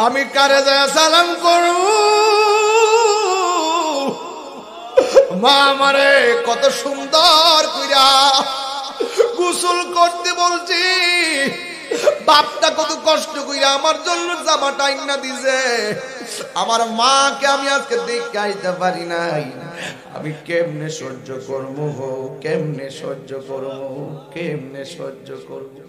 আমি কারে যায় সালাম করব? মা আমারে কত সুন্দর কইরা গোসল করতে বলছি, বাপটা কত কষ্ট কইরা আমার জন্য জামাটা আইনা দিছে। আমার মাকে আমি আজকে দেখে আইতে পারি নাই। আমি কেমনে সহ্য করবো গো, কেমনে সহ্য করবো, কেমনে সহ্য করবো?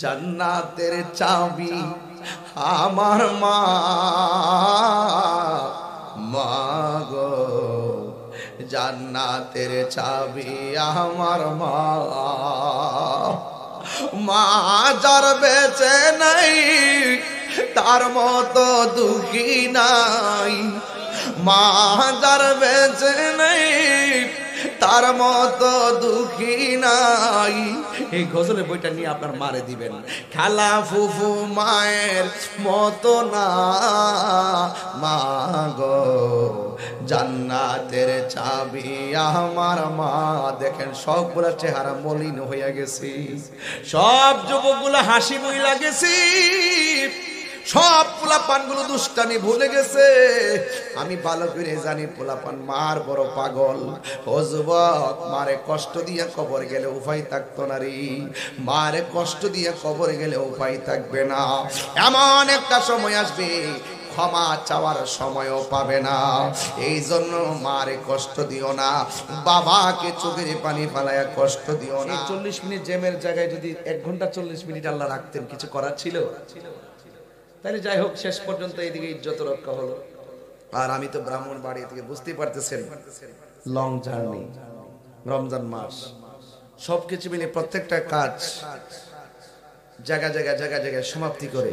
জান্নাতের চাবি আমার মা, মা গো জান্নাতের চাবি আমার মা। মা যার বেঁচে নাই তার মতো দুঃখী নাই, মা যার বেঁচে নাই তার মতো দুঃখী নাই। এই গজলের বইটা নিয়ে আপনার মারে দিবেন। খালা ফুফু মায়ের মতো না, মা গো জান্নাতের চাবি আমার মা। দেখেন সবগুলা চেহারা মলিন হইয়া গেছি, সব যুবকগুলা হাসি বইলা গেছি, সব পোলাপানগুলো দুষ্টামি ভুলে গেছে। আমি ভালো করে জানি পোলাপান মার বড় পাগল। ও যুবক, মারে কষ্ট দিয়ে কবর গেলে উপায় থাকতো না রে, মারে কষ্ট দিয়ে কবর গেলে উপায় থাকবে না। এমন একটা সময় আসবে ক্ষমা চাওয়ার সময়ও পাবে না। এই জন্য মারে কষ্ট দিও না, বাবাকে চোখের পানি ফালায়া কষ্ট দিও না। 40 মিনিট জ্যামের জায়গায় যদি 1 ঘন্টা 40 মিনিট আল্লাহ রাখতেন, কিছু করার ছিল? তাহলে যাই হোক, শেষ পর্যন্ত এইদিকে ইজ্জত রক্ষা হলো। আর আমি তো ব্রাহ্মণ বাড়ি থেকে, বুঝতেই পারতেছেন লং জার্নি, রমজান মাস, সবকিছু মিলে প্রত্যেকটা কাজ জায়গা জায়গায় সমাপ্তি করে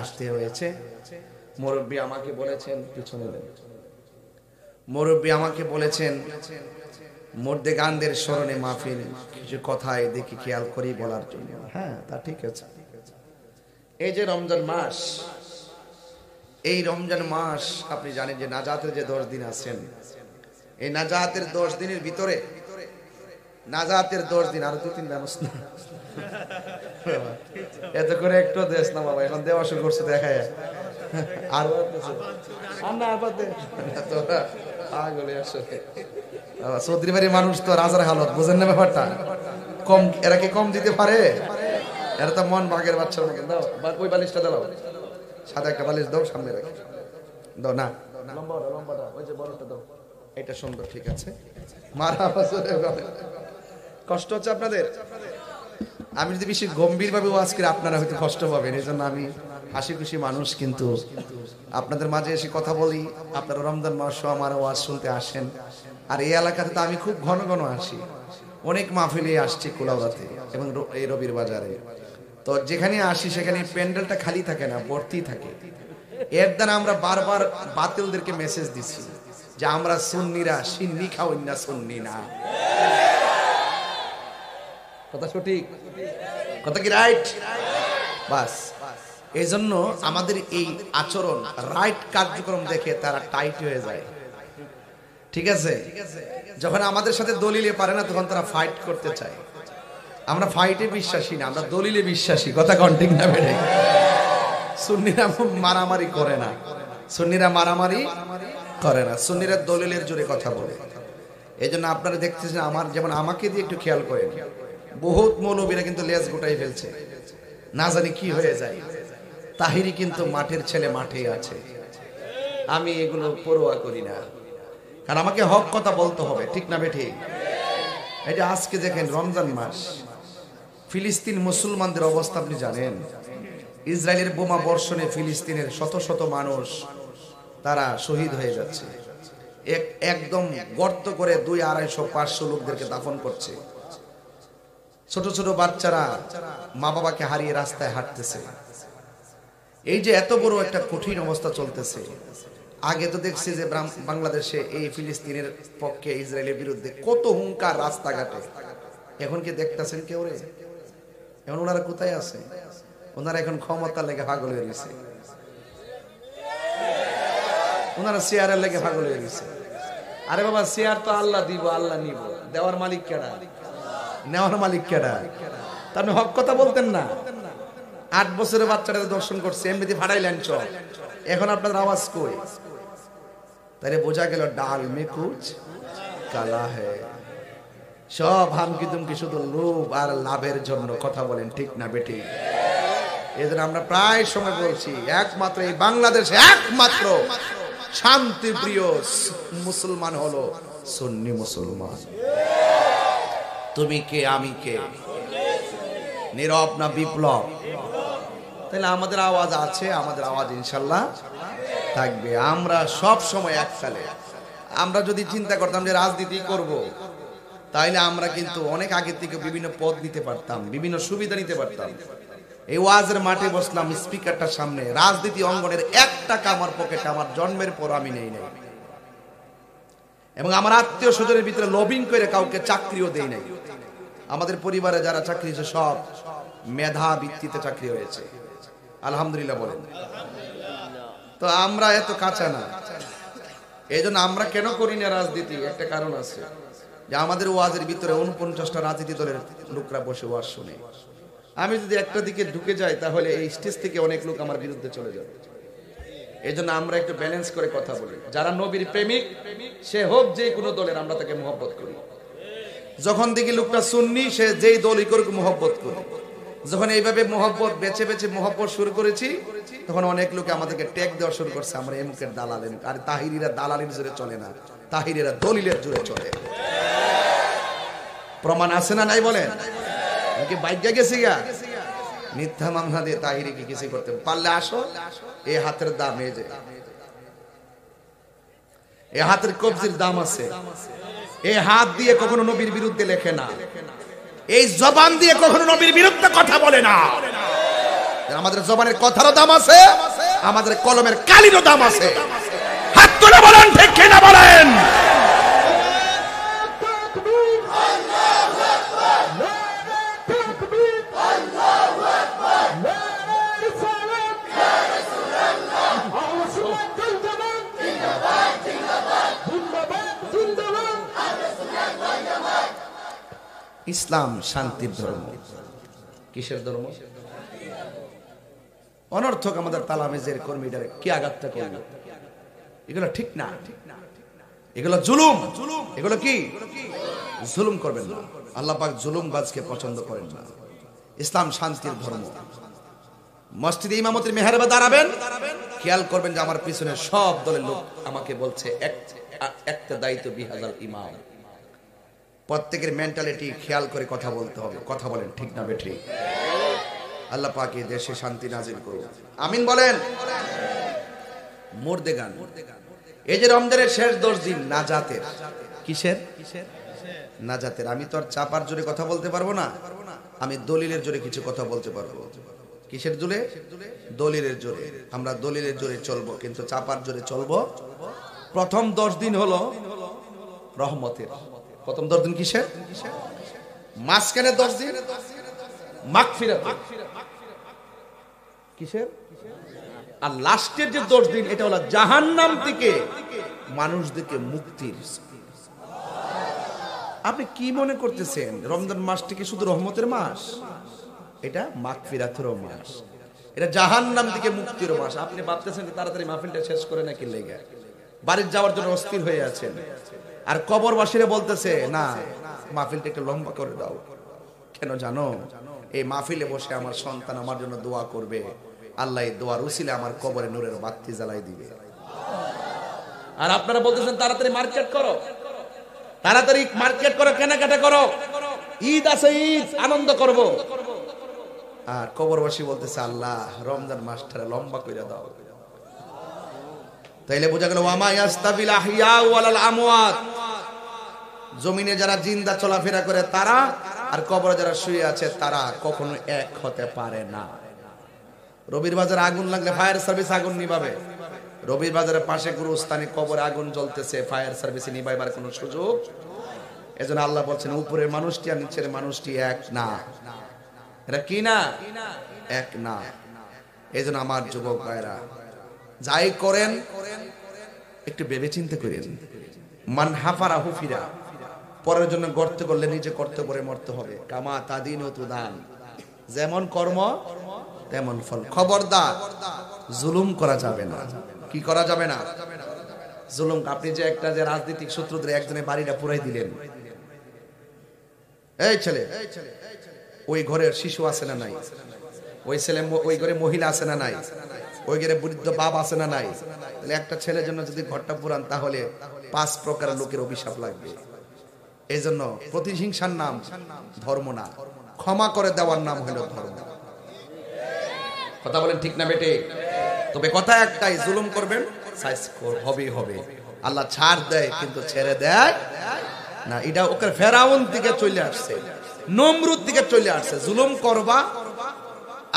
আসতে হয়েছে। মুরব্বী আমাকে বলেছেন, পিছনে মুরব্বী আমাকে বলেছেন মর্দে গানদের স্মরণে মাহফিল, কিছু কথায় দেখি খেয়াল করি বলার জন্য। হ্যাঁ, তা ঠিক আছে। এই যে রমজান মাস, এই রমজান মাস আপনি জানেন যে নাজাতের যে 10 দিন আছেন, এই নাজাতের 10 দিনের ভিতরে, নাজাতের 10 দিন, আরো 2-3 ব্যবস্থা এত করে একটু দেশ না বাবা, এখন দেওয়া শুরু করছে দেখায়। আর চৌধুরী বাড়ির মানুষ তো রাজার হালত, বুঝেন না ব্যাপারটা? কম, এরা কি কম দিতে পারে? এরা তো মন বাঘের বাচ্চা। দাও ওই বালিশটা দাও, সাদা একটা বালিশ দাও, সামনে রাখি দাও। না লম্বাটা, ওই যে বড়টা দাও, এটা সুন্দর, ঠিক আছে। মারা কষ্ট হচ্ছে আপনাদের? আমি যদি বেশি গম্ভীর ভাবে ওয়াজ করি আপনারা হয়তো কষ্ট পাবেন, এই জন্য আমি হাসি খুশি মানুষ, কিন্তু আপনাদের মাঝে এসে কথা বলি। আপনারা রমজান মাসও আমার ওয়াজ শুনতে আসেন। আর এই এলাকাতে তো আমি খুব ঘন ঘন আসি, অনেক মাহফিলে আসছি কুলাউড়াতে এবং এই রবির বাজারে। তো যেখানে আসি সেখানে প্যান্ডেলটা খালি থাকে না, ভর্তি থাকে। এর দ্বারা আমরা বারবার বাতিলদেরকে মেসেজ দিছি যে আমরা সুন্নিরা সিন্নি খাওয়াই না, সুন্নি না। কথা সঠিক, কথা কি রাইট? বাস এই জন্য আমাদের এই আচরণ, রাইট কার্যক্রম দেখে তারা টাইট হয়ে যায়, ঠিক আছে? যখন আমাদের সাথে দলিলে পারে না, তখন তারা ফাইট করতে চায়। আমরা ফাইটে বিশ্বাসী না, আমরা দলিলে বিশ্বাসী। কথা কন্টিং না বেড়ে। সুন্নিরা মারামারি করে না, সুন্নিরা মারামারি করে না, সুন্নিরা দলিলের জোরে কথা বলে। এই জন্য আপনারা দেখতেছেন, আমার যেমন আমাকে দিয়ে একটু খেয়াল করেন, বহুত মৌলবীরা কিন্তু লেজ গোটাই ফেলছে, না জানি কি হয়ে যায়। তাহিরি কিন্তু মাঠের ছেলে, মাঠেই আছে। আমি এগুলো পরোয়া করি না, কারণ আমাকে হক কথা বলতে হবে, ঠিক না বেঠি? এই যে আজকে দেখেন রমজান মাস, ফিলিস্তিন মুসলমানদের অবস্থা আপনি জানেন। ইসরায়েলের বোমা বর্ষণে ফিলিস্তিনের শত শত মানুষ তারা শহীদ হয়ে যাচ্ছে। একদম গর্ত করে 200, 250, 500 লোকদেরকে দাফন করছে। ছোট ছোট বাচ্চারা মা বাবাকে হারিয়ে রাস্তায় হাঁটতেছে। এই যে এত বড় একটা কঠিন অবস্থা চলতেছে, আগে তো দেখছি যে বাংলাদেশে এই ফিলিস্তিনের পক্ষে, ইসরায়েলের বিরুদ্ধে কত হুঙ্কার রাস্তাঘাটে। এখন কি দেখতেছেন কেউ রে? এখন ওনারা কোথায় আছে? ওনারা এখন ক্ষমতার লেগে পাগল হয়ে গেছে, ওনারা চেয়ারের লেগে পাগল হয়ে গেছে। আরে বাবা, চেয়ার তো আল্লাহ দিব, আল্লাহ নিব, দেওয়ার মালিক কেডা? নেওয়ার মালিক কেডা? তা আপনি হক কথা বলতেন না। 8 বছরের বাচ্চাটা দর্শন করছে, এমনিতে ফাটাইলেন চল, এখন আপনার আওয়াজ কই? তাহলে বোঝা গেল ডাল মে কুছ কালা হ্যায়। সব হামকি তুমকি শুধু লোভ আর লাভের জন্য কথা বলেন, ঠিক না বেটি? এদের আমরা প্রায় সময় বলছি, একমাত্র এই বাংলাদেশে একমাত্র শান্তি প্রিয় মুসলমান হলো সুন্নি মুসলমান। তুমি কে আমি কে? নীরব না বিপ্লব? তাহলে আমাদের আওয়াজ আছে, আমাদের আওয়াজ ইনশাল্লাহ থাকবে। আমরা সব সময় একসাথে, আমরা যদি চিন্তা করতাম যে রাজনীতি করব, তাইলে আমরা কিন্তু অনেক আগে থেকে বিভিন্ন পদ নিতে পারতাম, বিভিন্ন সুবিধা নিতে পারতাম। এই ওয়াজের মাঠে বসলাম, স্পিকারটার সামনে, রাজনীতি অঙ্গনের 1 টাকা আমার পকেটে আমার জন্মের পর আমি নেই নাই, এবং আমার আত্মীয় স্বজনের ভিতরে লবিং করে কাউকে চাকরিও দেই নাই। আমাদের পরিবারে যারা চাকরি হয়েছে সব মেধা ভিত্তিতে চাকরি হয়েছে, আলহামদুলিল্লাহ বলেন। তো আমরা এত কাঁচা না, এই জন্য আমরা কেন করি না রাজনীতি? একটা কারণ আছে, যে আমাদের ওয়াজের ভিতরে 49টা রাজনীতি দলের লোকরা বসে ওয়াজ শুনে। আমি যদি একটা দিকে ঢুকে যাই, তাহলে এই স্টেজ থেকে অনেক লোক আমার বিরুদ্ধে চলে যাবে। এই জন্য আমরা একটু ব্যালেন্স করে কথা বলি। যারা নবীর প্রেমিক, সে হোক যে কোনো দলের, আমরা তাকে মহব্বত করি। যখন দেখি লোকটা সুন্নি, সে যেই দলই করুক মহব্বত করি। যখন এইভাবে মহব্বত বেছে বেছে মহব্বত শুরু করেছি, তখন অনেক লোকে আমাদেরকে ট্যাগ দেওয়া শুরু করছে, আমরা এমুকের দালাল। আর তাহিরিরা দালালির জোরে চলে না, তাহিরিরা দলিলের জোরে চলে। প্রমাণ আছে না নাই বলেন? কি বাইক গেছি গা? মিথ্যা মামলা দিয়ে তাহিরিকে কিছু করতে পারলে আসো, এই হাতের দাম, এই যে এই হাতের কবজির দাম আছে। এই হাত দিয়ে কখনো নবীর বিরুদ্ধে লেখে না, এই জবান দিয়ে কখনো নবীর বিরুদ্ধে কথা বলে না। আমাদের জবানের কথারও দাম আছে, আমাদের কলমের কালিরও দাম আছে। হাত তুলে বলেন ঠিক কিনা বলেন? ইসলাম শান্তির ধর্ম। কিসের ধর্ম? অনর্থক আমাদের তালামেজের কর্মীদের কি আঘাতটা করলো, এগুলো ঠিক না, এগুলো জুলুম। এগুলো কি? জুলুম করবেন না। আল্লাহ পাক জুলুমবাজকে পছন্দ করেন না। ইসলাম শান্তির ধর্ম। মসজিদে ইমামতির মেহরাবে দাঁড়াবেন, খেয়াল করবেন যে আমার পিছনে সব দলের লোক আমাকে বলছে একটা দায়িত্ব বিহাজাল ইমাম। প্রত্যেকের মেন্টালিটি খেয়াল করে কথা বলতে হবে। কথা বলেন ঠিক না বেঠিক? আল্লাহ পাক এই দেশে শান্তি নাজিল করুন, আমিন বলেন। মুর্দে গান। এই যে রমজানের শেষ 10 দিন নাজাতের, কিসের? নাজাতের। আমি তো আর চাপার জোরে কথা বলতে পারবো না, আমি দলিলের জোরে কিছু কথা বলতে পারবো। কিসের জোরে? দলিলের জোরে। আমরা দলিলের জোরে চলবো, কিন্তু চাপার জোরে চলবো। প্রথম 10 দিন হলো রহমতের। প্রথম 10 দিন কিসের? মাঝখানে 10 দিন মাগফিরাত। কিসের? আর লাস্টের যে 10 দিন, এটা হলো জাহান্নাম থেকে মানুষদেরকে মুক্তির। আপনি কি মনে করতেছেন রমজান মাসটি কি শুধু রহমতের মাস? এটা মাগফিরাতের মাস, এটা জাহান্নাম থেকে মুক্তির মাস। আপনি ভাবতেছেন তাড়াতাড়ি মাহফিলটা শেষ করে নাকি লেগে বাড়ির যাওয়ার জন্য অস্থির হয়ে আছেন, আর কবরবাসীরা বলতেছে না মাহফিলটা একটু লম্বা করে দাও। কেন জানো? এই মাহফিলে বসে আমার সন্তান আমার জন্য দোয়া করবে, আল্লাহ এই দোয়ার উসিলে আমার কবরে নূরের বাতি জ্বালাই দিবে। আর আপনারা বলতেছেন তাড়াতাড়ি মার্কেট করো, তাড়াতাড়ি মার্কেট করো, কেনাকাটা করো, ঈদ আছে, ঈদ আনন্দ করব। আর কবরবাসী বলতেছে আল্লাহ রমজান মাসটা লম্বা করে দাও। তাইলে বোঝা গেল ওয়ামা ইয়াস্তাবিল আহইয়া ওয়ালাল আমওয়াত। জমিনে যারা জিন্দা চলাফেরা করে তারা, আর কবরে যারা শুয়ে আছে তারা কখনো এক হতে পারে না। রবির বাজারে আগুন লাগলে ফায়ার সার্ভিস আগুন নিভাবে, রবির বাজারের পাশে গুরুস্থানে কবরে আগুন জ্বলতেছে, ফায়ার সার্ভিসে নিভাইবার কোনো সুযোগ। এজন্য আল্লাহ বলছেন উপরের মানুষটি আর নিচের মানুষটি এক না। এটা কি না? এক না। এজন্য আমার যুবক ভাইরা যাই করেন একটু ভেবে চিন্তা করেন। মান হাফারা হুফিরা, পরের জন্য গর্ত করলে নিজে গর্ত করে মরতে হবে। কামা তাদিন ও তুদান, যেমন কর্ম তেমন ফল। খবরদার জুলুম করা যাবে না। কি করা যাবে না? জুলুম। আপনি যে একটা যে রাজনৈতিক সূত্র ধরে একজনের বাড়িটা পুরাই দিলেন, এই ছেলে, ওই ঘরের শিশু আছে না নাই? ওই ছেলে, ওই ঘরে মহিলা আছে না নাই? ওই ঘরে বৃদ্ধ বাপ আছে না নাই? তাহলে একটা ছেলের জন্য যদি ঘরটা পুরান, তাহলে 5 প্রকার লোকের অভিশাপ লাগবে। এই জন্য প্রতিহিংসার নাম ধর্ম না, ক্ষমা করে দেওয়ার নাম হলো ধর্ম। কথা বলেন ঠিক না বেটে? তবে কথা একটাই, জুলুম করবেন হবেই হবে। আল্লাহ ছাড় দেয় কিন্তু ছেড়ে দেয় না। এটা ওকে ফেরাউন থেকে চলে আসছে, নমরুদ থেকে চলে আসছে। জুলুম করবা,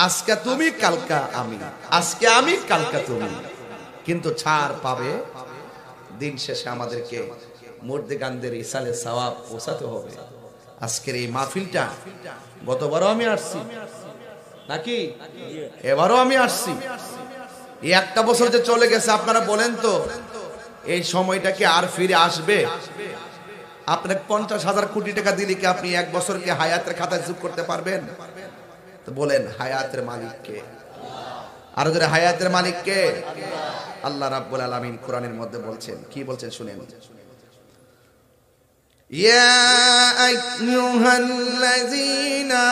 আজকে তুমি কালকা আমি, আজকে আমি কালকা তুমি, কিন্তু ছাড় পাবে। দিন শেষে আমাদেরকে মুর্দেগানদের ইসালে সওয়াব পৌঁছাতে হবে। আজকের এই মাহফিলটা, গতবারও আমি আসছি নাকি, এবারও আমি আসছি। এই একটা বছর যে চলে গেছে, আপনারা বলেন তো এই সময়টা কি আর ফিরে আসবে? আপনাকে 50,000 কোটি টাকা দিলে কি আপনি এক বছরকে হায়াতের খাতায় যোগ করতে পারবেন? তো বলেন, হায়াতের মালিক কে? আর যারা হায়াতের মালিক কে? আল্লাহ রাব্বুল আলামিন কোরআনের মধ্যে বলছেন, কি বলছেন শুনেন। ইয়া আইয়ুহাল্লাযীনা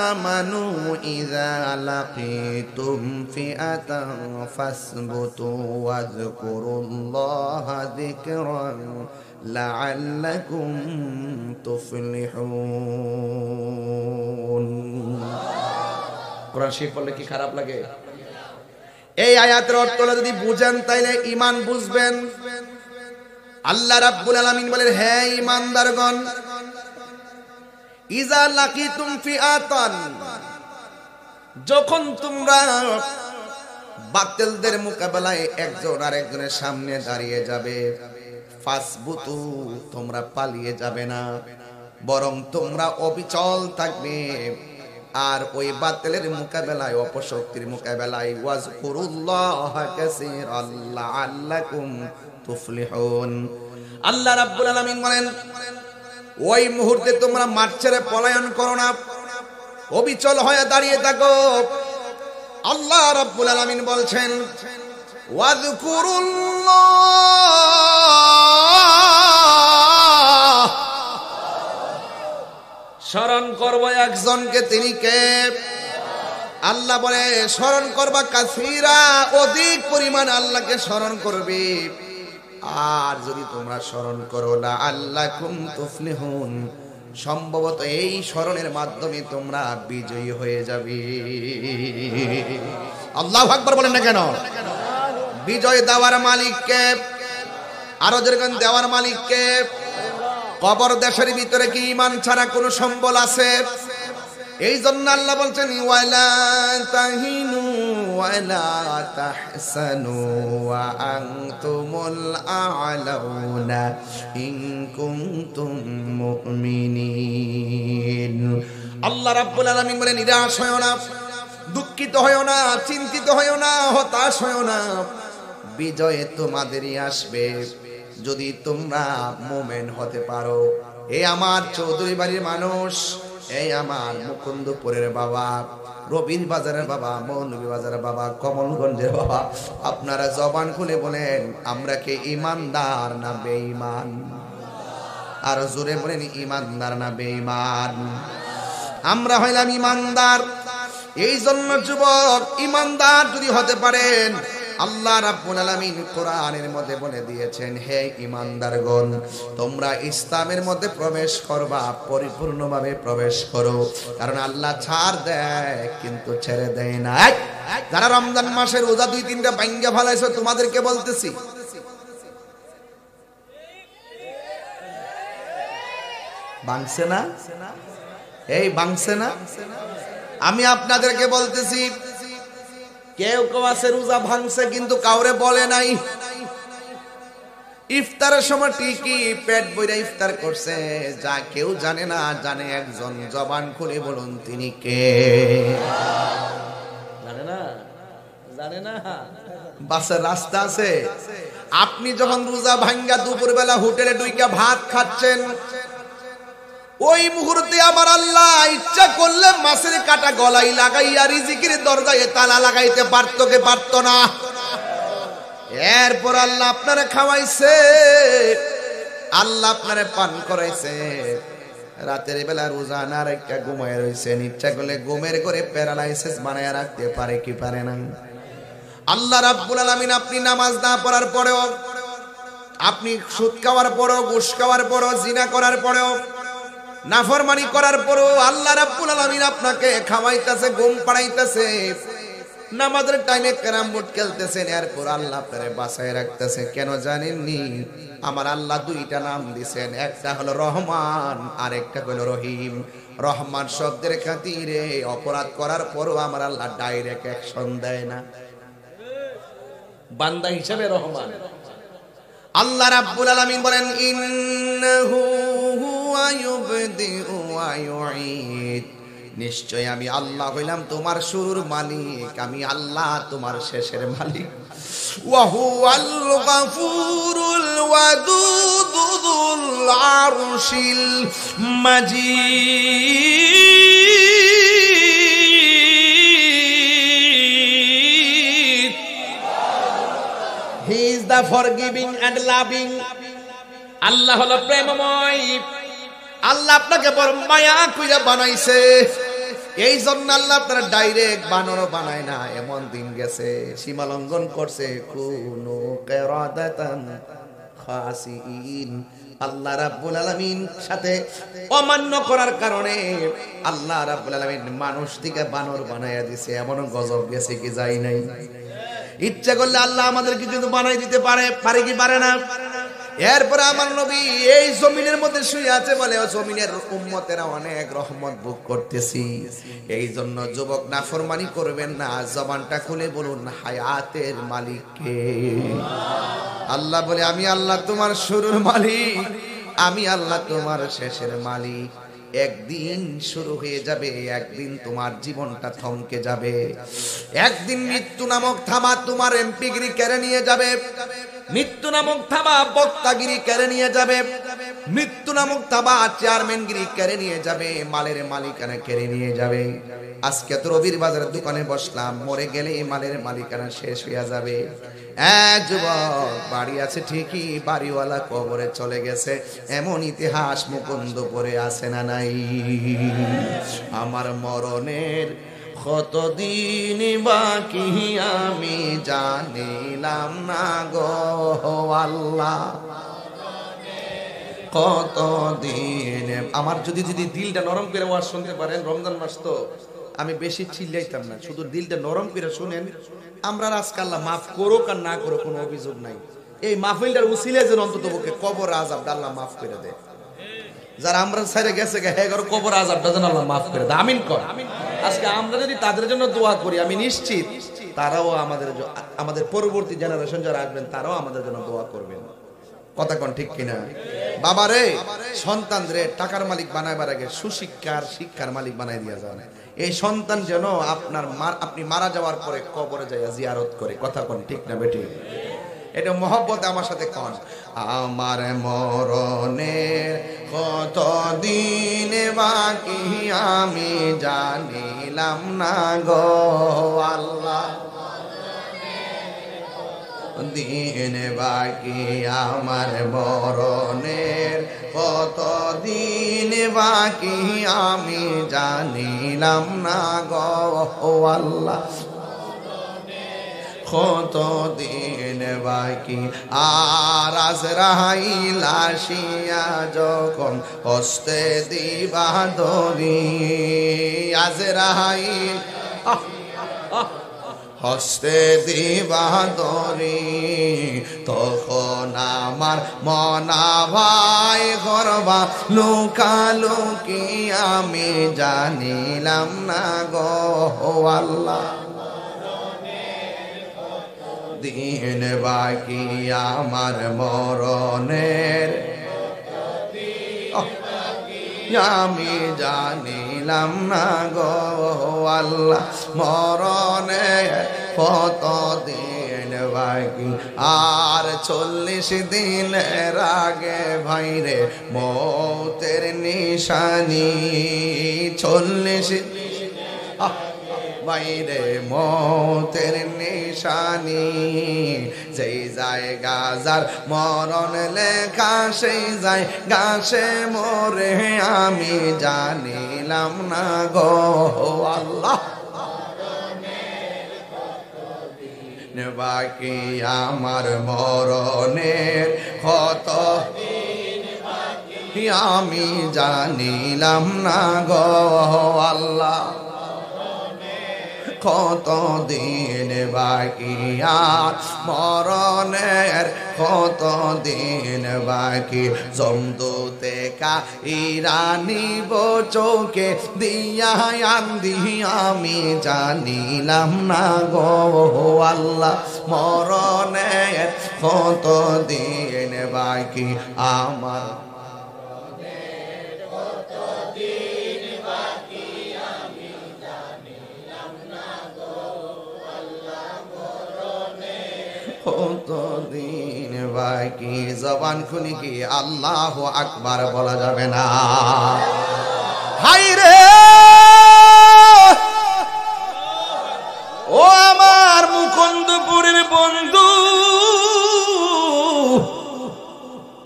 আমানু ইযা লাকীতুম ফিআতান ফাসবুতু ওয়াযকুরুল্লাহা যিকরান লাআল্লাকুম তুফলিহুন। কোরআন শরীফ পড়লে কি খারাপ লাগে? এই আয়াতের অর্থ যদি বুঝেন তাইলে ঈমান বুঝবেন। আল্লাহ রাব্বুল আলামিন বলেন, হে ঈমানদারগণ, ইযা লাকিতুম ফিআতান, যখন তোমরা বাতিলদের মোকাবেলায় একজন আরেকজনের সামনে দাঁড়িয়ে যাবে, ফাসবুতু, তোমরা পালিয়ে যাবে না, বরং তোমরা অবিচল থাকবে। আর ওই বাতিলের মোকাবেলায়, অপশক্তির মোকাবেলায়, ওয়াজকুরুল্লাহা কাসীরান লাআল্লাকুম তুফলিহুন। আল্লাহ রাব্বুল আলামিন বলেন, ওই মুহূর্তে তোমরা মাঠ ছেড়ে পলায়ন করো না, অবিচল হয়ে দাঁড়িয়ে থাকো। আল্লাহ রাব্বুল আলামিন বলছেন, ওয়াজকুরুল্লাহ, স্মরণ করব একজনকে, তিনি কে? আল্লাহ বলে স্মরণ করবা কাসীরা, অধিক পরিমাণ আল্লাহকে স্মরণ করবে। আর যদি তোমরা স্মরণ করো না, লাআল্লাকুম তুফলিহুন, সম্ভবত এই স্মরণের মাধ্যমে তোমরা বিজয়ী হয়ে যাবে। আল্লাহু আকবার বলেন না কেন? বিজয় দেওয়ার মালিক কে? আরো যেরকম দেওয়ার মালিক কে? কবর দেশের ভিতরে কি ঈমান ছাড়া কোনো সম্বল আছে? এই জন্য আল্লাহ বলছেন, ওয়ালা তাহিনু ওয়ালা তাহসানু ওয়া আনতুমুল আ'লাউনা ইন কুনতুম মুমিনিন। আল্লাহ রাব্বুল আলামিন বলেন, নিরাশ হয়ো না, দুঃখিত হয়ো না, চিন্তিত হয়ো না, হতাশ হয়ো না, বিজয় তোমাদেরই আসবে যদি তোমরা মুমিন হতে পারো। এই আমার চৌধুরী বাড়ির মানুষ, এই আমার মুকুন্দপুরের বাবা, রবিন বাজারের বাবা, মৌলভী বাজারের বাবা, কমলগঞ্জের বাবা, আপনারা জবান খুলে বলেন, আমরা কি ঈমানদার না বেঈমান? আর জোরে বলেন, ঈমানদার না বেঈমান? আমরা হইলাম ঈমানদার। এই জন্য যুবক, ঈমানদার যদি হতে পারেন, আল্লাহ রাব্বুল আলামিন কোরআনের মধ্যে বলে দিয়েছেন, হে ঈমানদারগণ, তোমরা ইসলামের মধ্যে প্রবেশ করবা, পরিপূর্ণভাবে প্রবেশ করো। কারণ আল্লাহ ছাড় দেয় কিন্তু ছেড়ে দেয় না। যারা রমজান মাসের রোজা 2-3টা ভাঙ্গা ফেলাইছো, তোমাদেরকে বলতেছি, ভাঙছে না? এই ভাঙছে না? আমি আপনাদেরকে বলতেছি, কেউ কেউ আছে রোজা ভাঙছে কিন্তু কাউরে বলে নাই। ইফতারের সময় ঠিকই পেট ভরে ইফতার করছে, যা কেউ জানে না, জানে একজন। জবান খুলে বলুন, তিনি কে? জানে না? জানে না? বাসের রাস্তা আছে। আপনি যখন রোজা ভাঙ্গা দুপুরবেলা হোটেলে ঢুইকা ভাত খাচ্ছেন, ওই মুহূর্তে আমার আল্লাহ ইচ্ছা করলে মাছের কাটা গলায় লাগাইয়া রিজিকের দরজায় তালা লাগাইতে পারতো কে পারতো না? এরপর আল্লাহ আপনারে খাওয়াইছে, আল্লাহ আপনারে পান করাইছে, রাতের বেলা রোজা না রেখে ঘুমায় রইছেন, ইচ্ছা করলে ঘুমের করে প্যারালাইসিস বানায় রাখতে পারে কি পারে না? আল্লাহ রাব্বুল আলামিন আপনি নামাজ না পড়ার পরেও, আপনি সুদ খাওয়ার পরেও, ঘুষ খাওয়ার পরেও, জিনা করার পরেও, নাফরমানি করার পরেও আল্লাহ রাব্বুল আলামিন আপনাকে খাওয়াইতেছে, ঘুম পাড়াইতেছে, নামাজের টাইমে ক্যারাম বোর্ড খেলতেছেন, এরপর আল্লাহ আপনারে বাঁচায় রাখতেছে। কেন জানেননি? আমার আল্লাহ দুইটা নাম দিয়েছেন, একটা হলো রহমান আর একটা হলো রহিম। রহমান শব্দের খাতিরে অপরাধ করার পরও আমার আল্লাহ ডাইরেক্ট অ্যাকশন দেয় না, বান্দা হিসেবে রহমান। আল্লাহ রাব্বুল আলামিন বলেন ইন্নাহু হুয়া ইউবদিউ ওয়া ইউঈদ, নিশ্চয় আমি আল্লাহ হইলাম তোমার শুরুর মালিক, আমি আল্লাহ তোমার শেষের মালিক। ওয়া হুয়াল গফুরুল ওয়াদুদুল আরশিল মাজিদ। He is the forgiving and loving. আল্লাহ হলো প্রেমময়। আল্লাহ আপনাকে বড় মায়া কইরা বানাইছে, এই জন্য আল্লাহ আপনারা ডাইরেক্ট বানরও বানায় না। এমন দিন গেছে সীমা লঙ্ঘন করছে, কুনু কিরাদাতান খাসিন। আল্লাহ রাব্বুল আলামিন সাথে অমান্য করার কারণে আল্লাহ রাব্বুল আলামিন মানুষ থেকে বানর বানায়া দিছে। এমন গজব গেছে কি যাই নাই? ইচ্ছা করলে আল্লাহ আমাদের কিছু বানাই দিতে পারে কি পারে না? এরপরে আমার নবী এই জমিনের মধ্যে শুয়ে আছে বলে জমিনের উম্মতেরা অনেক রহমত ভোগ করতেছি। এই জন্য যুবক নাফরমানি করবেন না, জবানটা খুলে বলুন হায়াতের মালিক কে? আল্লাহ বলে আমি আল্লাহ তোমার শুরুর মালিক, আমি আল্লাহ তোমার শেষের মালিক। একদিন শুরু হয়ে যাবে, একদিন তোমার জীবনটা থমকে যাবে। একদিন মৃত্যু নামক থাবা তোমার এমপিগিরি কেড়ে নিয়ে যাবে, মৃত্যু নামক থাবা বক্তাগিরি কেড়ে নিয়ে যাবে, মৃত্যু নামক থাবা চেয়ারম্যানগিরি কেড়ে নিয়ে যাবে, মালের মালিকানা কেড়ে নিয়ে যাবে। আজকে তো রবির বাজারের দোকানে বসলাম, মরে গেলে মালের মালিকানা শেষ হয়ে যাবে। যুবক বাড়ি আছে ঠিকই, বাড়িওয়ালা কবরে চলে গেছে, এমন ইতিহাস মুকুন্দপুরে আছে না নাই? আমার মরণের কতদিন বাকি আমি জানিলাম না গো আল্লাহ, কতদিন। আমার যদি দিলটা নরম করে ওয়াজ শুনতে পারেন, রমজান মাস তো আমি বেশি চিল্লাইতাম না, শুধু দিলটা নরম করে শুনেন। আমরা আজকে আল্লাহ মাফ করুক আর না করুক কোনো অভিযোগ নাই। এই মাহফিলটার উসিলে যেন অন্তত পক্ষে কবর আযাব আল্লাহ মাফ করে দেয়। যারা আমরা ছেড়ে গেছে কবর আযাবটা যেন আল্লাহ মাফ করে দেয়। আমিন কর। আজকে আমরা যদি তাদের জন্য দোয়া করি, আমি নিশ্চিত তারাও আমাদের পরবর্তী জেনারেশন যারা আসবেন তারাও আমাদের জন্য দোয়া করবেন। কথা কোন ঠিক কিনা? বাবারে সন্তান রে টাকার মালিক বানাইবার আগে সুশিক্ষার শিক্ষার মালিক বানাই দিয়া যায়। এই সন্তান যেন আপনি মারা যাওয়ার পরে কবরে যাইয়া জিয়ারত করে। কথা কোন ঠিক না বেটি? এটা মহব্বত আমার সাথে কোন। আমার মরণের কতদিন বাকি আমি জানিলাম না গো আল্লাহ, দিন বাকি আমার মরণের কতদিন বাকি আমি জানিলাম না গো আল্লাহ, কতদিন বাকি। আর আজরাইল আসিয়া যখন হস্তে দিবা দড়ি, আজরাইল হস্তে দিবা দড়ি, তখন আমার মনা ভাই করবা লুকালুকি আমি জানিলাম না গো আল্লাহ, দিন বাকি আমার মরণের আমি জানিলাম না গো আল্লাহ, মরণের কত দিন বাকি আর 40 দিনের আগে ভাইরে মৌতের নিশানি 40 বাইরে মৌতের নিশানি যেই জায়গা যার মরণ লেখা সেই জায়গা সে মরে আমি জানিলাম না গো আল্লাহ বাকি আমার মরণের কত আমি জানিলাম না গো আল্লাহ কত দিন বাকি আর মরণের কত দিন বাকি জমদূতে কাইরানি চোখে দিয়া আন্দি আমি জানিলাম না গো আল্লাহ মরণের কত দিন বাকি আমার কতদিন বাকি জবান খুলি কি আল্লাহ আকবার বলা যাবে না হায় রে ও আমার মুকুন্দপুরের বন্ধু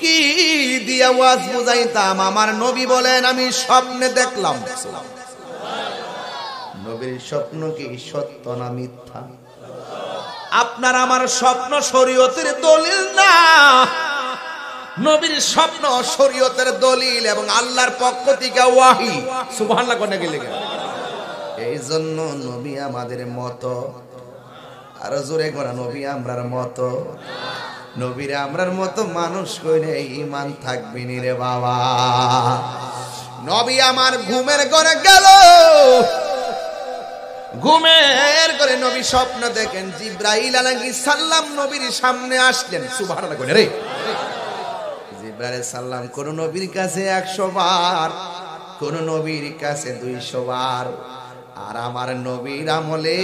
কি দিয়া ওয়াজ বুঝাইতাম আমার নবী বলেন আমি স্বপ্নে দেখলাম নবীর স্বপ্ন কি সত্য না মিথ্যা আপনার আমার স্বপ্ন শরীয়তের দলিল না নবীর স্বপ্ন শরীয়তের দলিল এবং আল্লাহর পক্ষ থেকে ওয়াহি সুবহানাল্লাহ কোনে গেলে এই জন্য নবী আমাদের মতো আর জোরে করা নবী আমরার মতো নবীর আমরার মতো মানুষ কইলে ঈমান থাকবে নি রে বাবা নবী আমার ঘুমের ঘরে গেল ঘুমের করে নবী স্বপ্ন দেখেন জিব্রাইল আলাইহিস সালাম নবীর সামনে আসলেন সুবহানাল্লাহ কোনে রে জিব্রাইল সালাম কোন নবীর কাছে 100 বার কোন নবীর কাছে 200 বার আর আমার নবীর আমলে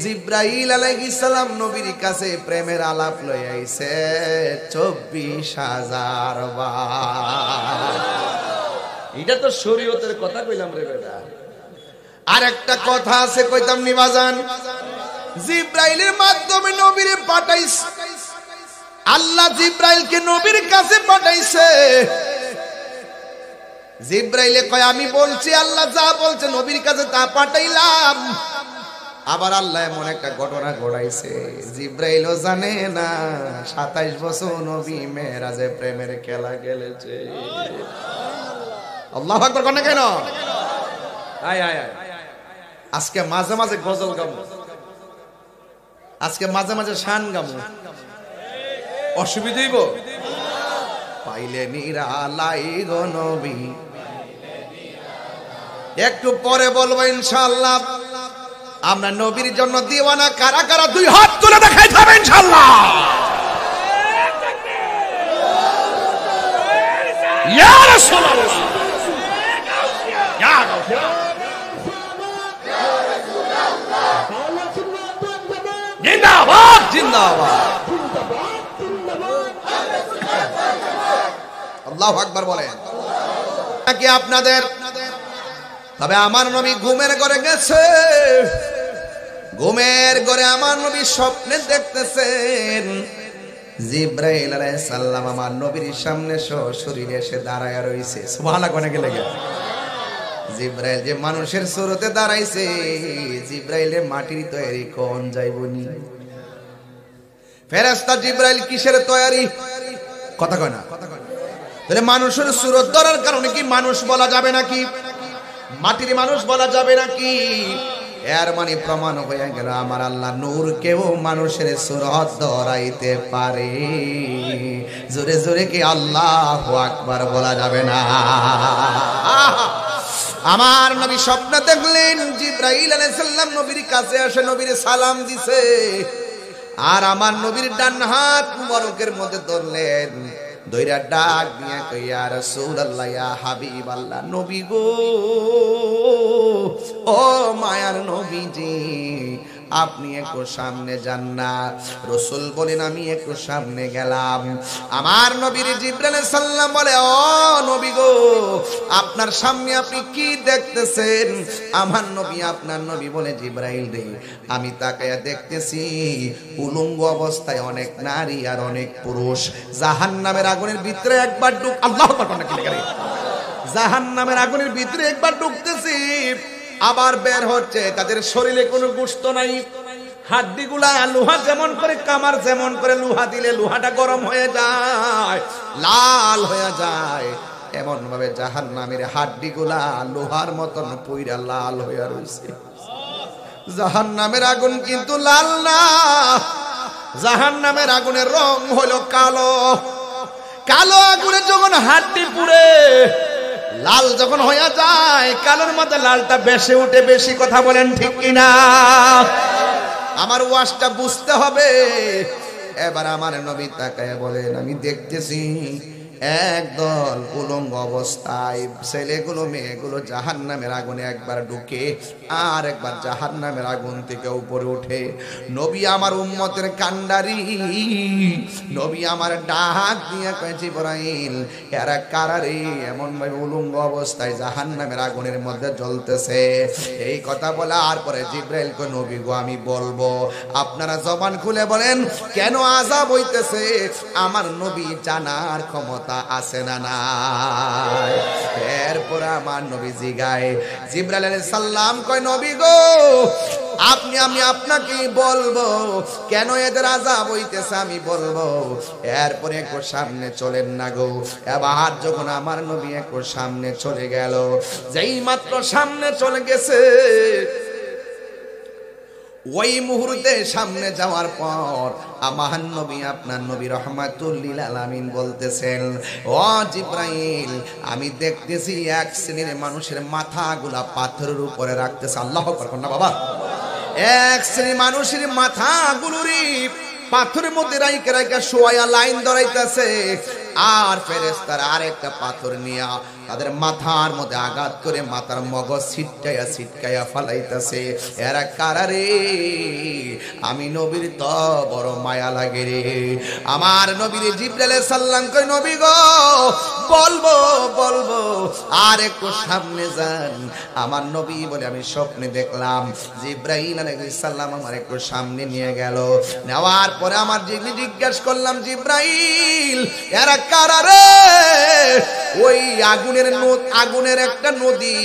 জিব্রাইল আলাইহিস সালাম নবীর কাছে প্রেমের আলাপ লই আইছে 24000 বার এটা তো শরীয়তের কথা কইলাম রে বেটা আর একটা কথা আছে কইতাম নি বাজান জিব্রাইলের মাধ্যমে নবীরে পাঠাইছে আল্লাহ জিব্রাইলকে নবীর কাছে পাঠাইছে জিব্রাইলে কয় আমি বলছি আল্লাহ যা বলছে নবীর কাছে তা পাঠাইলাম আবার আল্লাহ এমন একটা ঘটনা ঘটাইছে জিব্রাইলও জানে না 27 বছর নবী মেরাজে প্রেমের খেলা খেলেছে আল্লাহু আকবার কোন কেন আয় আয় আয় আজকে মাঝে মাঝে গজল গামু আজকে মাঝে মাঝে শান গামু অসুবিধা হইব পাইলে নিরালাই গো নবী একটু পরে বলবো ইনশাআল্লাহ আমরা নবীর জন্য দিওয়ানা কারা কারা দুই হাত তুলে দেখাইতে হবে ইনশাআল্লাহ ইয়া রাসূলুল্লাহ ইয়া গাউসিয়া জিন্দাবাদ জিন্দাবাদ আল্লাহু আকবার বলেন কি আপনাদের তবে আমার নবী ঘুমের ঘরে গেছে ঘুমের ঘরে আমার নবী স্বপ্নে দেখতেছেন জিব্রাইল আলাইহিস সালাম আমার নবীর সামনে সশরীরে এসে দাঁড়ায়া রইছে সুবহানাল্লাহ কোনে গেলে জিব্রাইল যে মানুষের সুরতে দাঁড়াইছে জিব্রাইলে মাটির তৈরি কোন যাইবনি ফেরেশতা জিব্রাইল কিসের তৈরি কথা কয় না তাহলে মানুষের সুরত ধরার কারণে কি মানুষ বলা যাবে নাকি মাটির মানুষ বলা যাবে নাকি এর মানে প্রমাণ হয়ে গেল আমার আল্লাহ নূর কেও মানুষের সুরত ধরাইতে পারে জোরে জোরে কি আল্লাহু আকবার বলা যাবে না আমার নবী স্বপ্ন দেখলেন জিব্রাইল আলাইহিস সালাম নবীর কাছে এসে নবীর সালাম দিছে আর আমার নবীর ডান হাত মুবারকের মধ্যে ধরলেন দইরা ডাক দিয়া কই ইয়া রাসূলুল্লাহ ইয়া হাবিবাল্লাহ নবী গো ও মায়ার নবীজি আপনি একটু সামনে যান না। রাসূল বলেন আমি একটু সামনে গেলাম। আমার নবীর জিবরাইল সাল্লাম বলে ও নবী গো, আপনার সামনে আপনি কি দেখতেছেন? আমার নবী আপনার নবী বলে জিবরাইল রে, আমি তাকায়া দেখতেছি উলঙ্গ অবস্থায় অনেক নারী আর অনেক পুরুষ জাহান্নামের আগুনের ভিতরে একবার আল্লাহু আকবার নাকি করে জাহান্নামের আগুনের ভিতরে একবার ঢুকতেছি, আবার বের হচ্ছে। তাদের শরীরে কোনো গোশত নাই, হাড্ডিগুলা লোহা যেমন করে কামার যেমন করে লোহা দিলে লোহাটা গরম হয়ে যায়, লাল হয়ে যায়, এমন ভাবে জাহান্নামের হাড্ডিগুলা লোহার মতন পুইরা লাল হয়ে রয়েছে। জাহান্নামের আগুন কিন্তু লাল না, জাহান্নামের আগুনের রং হলো কালো। কালো আগুনে যখন হাড্ডি পুড়ে লাল যখন হয়ে যায়, কালোর মধ্যে লালটা বেশি উঠে। বেশি কথা বলেন ঠিক কিনা? আমার ওয়াজটা বুঝতে হবে। এবার আমার নবী তাকায় বলেন আমি দেখতেছি একদল উলঙ্গ অবস্থায় ছেলেগুলো মেয়েগুলো জাহান্নামের আগুনে একবার ঢুকে আর একবার জাহান্নামের আগুন থেকে উপরে উঠে। নবী আমার উম্মতের কান্ডারি, নবী আমার ডাক দিয়ে কয় জিবরাইল এরা কারারে এমন ভাবে উলঙ্গ অবস্থায় জাহান্নামের আগুনের মধ্যে জ্বলতেছে। এই কথা বলার পরে জিবরাইল কয় নবী গো আমি বলবো, আপনারা জবান খুলে বলেন কেন আযাব হইতেছে? আমার নবী জানার ক্ষমতা আছে না নাই? এরপর আমার নবী জিগায়, জিবরাইল আলাইহিস সালাম কয় নবী গো আমি আপনাকে বলবো কেন এদের আযাব হইতেছে, আমি বলবো। এরপরে একটু সামনে চলেন না গো। এবার যখন আমার নবী একটু সামনে চলে গেল, যেই মাত্র সামনে চলে গেছে, ওই মুহূর্তে সামনে যাওয়ার পর আমার নবী আপনার নবী রাহমাতুল লিল আলামিন বলতেছেন ও জিবরাইল আমি দেখতেছি এক শ্রেণীর মানুষের মাথাগুলা পাথরের উপরে রাখতেছে। আল্লাহু আকবার না বাবা। এক শ্রেণীর মানুষের মাথাগুলোরই পাথরের মধ্যে রাইখা রাইখা শোয়া লাইন ধরাইতেছে, আর ফেরেশতারা আরেকটা পাথর নিয়ে তাদের মাথার মধ্যে আঘাত করে মাথার মগজ ছিটকাইয়া ছিটকাইয়া ফালাইতেছে। এরা কারারে? আমি নবীর তো বড় মায়া লাগে রে। আমার নবীর জিবরাইল আলাইহিস সালাম কই নবী গো বলবো বলবো আর একটু সামনে যান। আমার নবী বলে আমি স্বপ্নে দেখলাম জিবরাইল আলাইহিস সালাম আমার একটু সামনে নিয়ে গেল। নেওয়ার পরে আমার জিজ্ঞাসা করলাম জিবরাইল এরা কারারে? ওই আগুনের একটা নদী,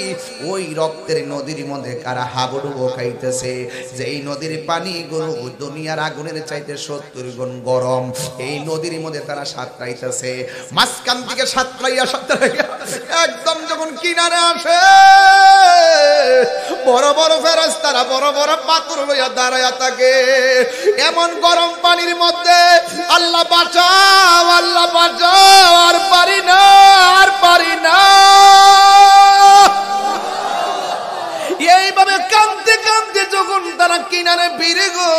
ওই রক্তের নদীর মধ্যে কারা হাবুডুবু খাইতেছে, যেই নদীর পানিগুলো দুনিয়ার আগুনের চাইতে 70 গুণ গরম। এই নদীর মধ্যে তারা সাঁতরাইতেছে, মাঝখান থেকে সাঁতরাইয়া একদম যখন কিনারে আসে, বড় বড় ফেরেশতারা বড় বড় পাথর লইয়া দাঁড়ায়া থাকে। এমন গরম পানির মধ্যে আল্লাহ বাঁচাও আল্লাহ বাঁচাও, আর পারি না আর পারি না। এইভাবে কাঁদতে কাঁদতে যখন তারা কিনারে ফিরে গো,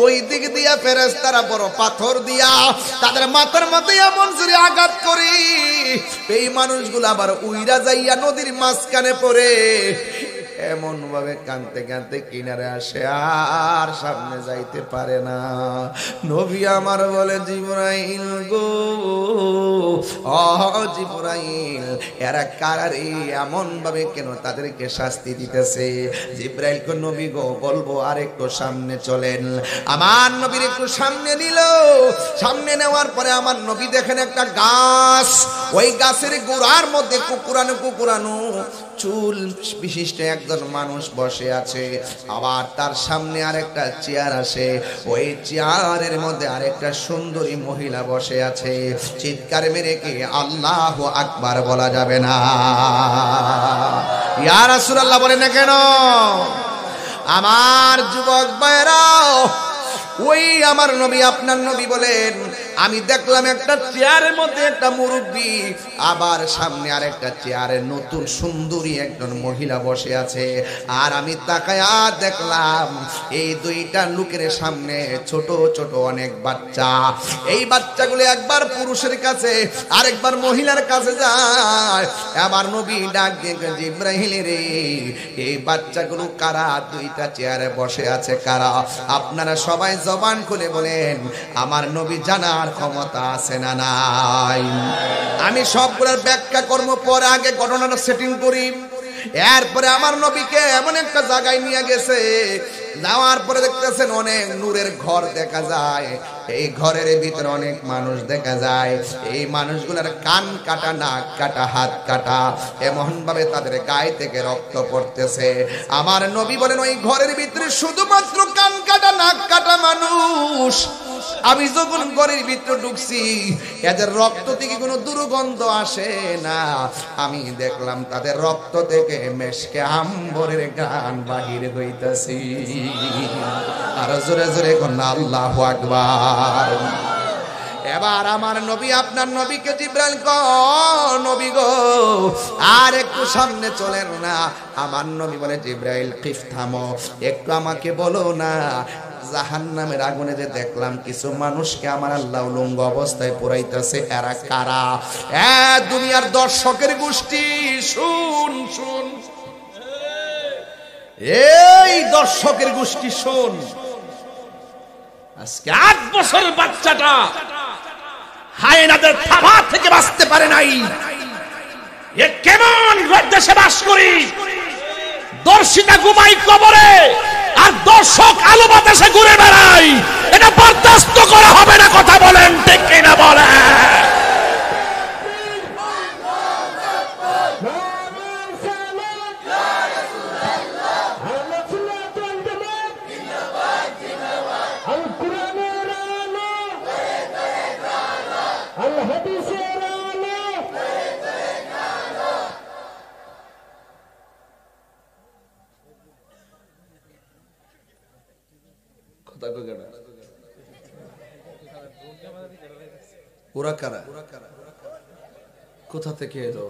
ওই দিক দিয়া ফেরেশতারা বড় পাথর দিয়া তাদের মাথার মধ্যে এমন জোরে আঘাত করি, এই মানুষগুলো আবার উইরা যাইয়া নদীর মাঝখানে পড়ে এমন ভাবে কাঁদতে কাঁদতে কিনারে আসে, আর সামনে যাইতে পারে না। নবী আমার বলে জিবরাইল গো ও জিবরাইল এরা কারারে? এমন ভাবে কেন তাদেরকে শাস্তি দিতেছে? জিবরাইল কো নবী গো বলবো আর একটু সামনে চলেন। আমার নবীর একটু সামনে নিল। সামনে নেওয়ার পরে আমার নবী দেখেন একটা গাছ, ওই গাছের গোড়ার মধ্যে কুকুরানো কুকুরানো চুল বিশিষ্ট একজন মানুষ বসে আছে। আবার তার সামনে আরেকটা চেয়ার আসে, ওই চেয়ারের মধ্যে আরেকটা সুন্দরী মহিলা বসে আছে। চিৎকার মেরে কি আল্লাহু আকবার বলা যাবে না? ইয়া রাসূলুল্লাহ বলে না কেন? আমার যুবক ভাইরা, ওই আমার নবী আপনার নবী বলেন আমি দেখলাম একটা চেয়ারের মধ্যে একটা মুরব্বী, আবার সামনে আরেকটা চেয়ারে নতুন সুন্দরী একজন মহিলা বসে আছে। আর আমি তাকায়া দেখলাম এই দুইটা লোকের সামনে ছোট ছোট অনেক বাচ্চা। এই বাচ্চাগুলো একবার পুরুষের কাছে আরেকবার মহিলার কাছে যায়। আমার নবী ডাক দিয়ে জিব্রাইল রে, এই বাচ্চাগুলো কারা? দুইটা চেয়ারে বসে আছে কারা? আপনারা সবাই জবান খুলে বলেন, আমার নবী জানার ক্ষমতা আছে না নাই? আমি সবগুলোর ব্যাখ্যা কর্ম পরে আগে ঘটনাটা সেটিং করি। এরপরে আমার নবীকে এমন একটা জায়গায় নিয়ে গেছে, যাওয়ার পরে দেখতেছেন অনেক নূরের ঘর দেখা যায়। এই ঘরের ভিতরে অনেক মানুষ দেখা যায়। এই মানুষগুলোর কান কাটা, নাক কাটা, হাত কাটা, এমন ভাবে তাদের গায়ে থেকে রক্ত পড়তেছে। আমার নবী বলেন, ওই ঘরের ভিতরে শুধুমাত্র কান কাটা, নাক কাটা মানুষ। আমি যখন ঘরের ভিতরে ঢুকছি, এদের রক্ত থেকে কোনো দুর্গন্ধ আসে না। আমি দেখলাম তাদের রক্ত থেকে মেশকে আম্বরের গান বাহির হইতাছি। আর জোরে জোরে কোন আল্লাহু আকবার। এবার আমার নবী, আপনার নবীকে জিব্রাইল কয়, নবী গো আর একটু সামনে চলেন না। আমার নবী বলে, জিব্রাইল কিফ থামো, একটু আমাকে বলো না, জাহান্নামের আগুনে যে দেখলাম কিছু মানুষকে আমার আল্লাহ উলঙ্গ অবস্থায় পোড়াইতেছে, এরা কারা? দুনিয়ার দর্শকের গোষ্ঠী, শুন শুন, এই দর্শকের গোষ্ঠী শুন। আজকে 8 বছরের বাচ্চাটা হায়েনাদের থাবা থেকে বাঁচতে পারে নাই। এ কেমন দেশে বাস করি? দর্শিতা ঘুমাই কবরে, আর দর্শক আলো বাতাসে ঘুরে বেড়াই। এটা বরদাস্ত করা হবে না। কথা বলেন ঠিক কিনা বলেন? ওরা কারা? কোথা থেকে এলো?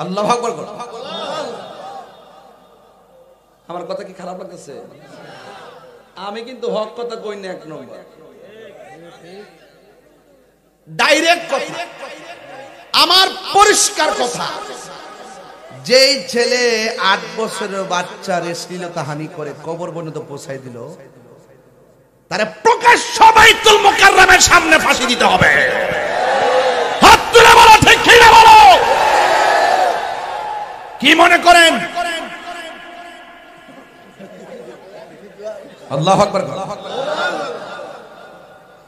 আল্লাহু আকবার। আমার কথা কি খারাপ লাগতেছে? আমি কিন্তু হক কথা কই না, 1 নম্বর ডাইরেক্ট কথা, আমার পরিষ্কার কথা। যেই ছেলে 8 বছরের বাচ্চার শ্লীলতা হানি করে কবর পর্যন্ত পৌঁছাই দিল, তারে প্রকাশ্য বাইতুল মুকাররমের সামনে ফাঁসি দিতে হবে। হাত তুলে বলো ঠিক কিনা বলো? কি মনে করেন? আল্লাহু আকবার।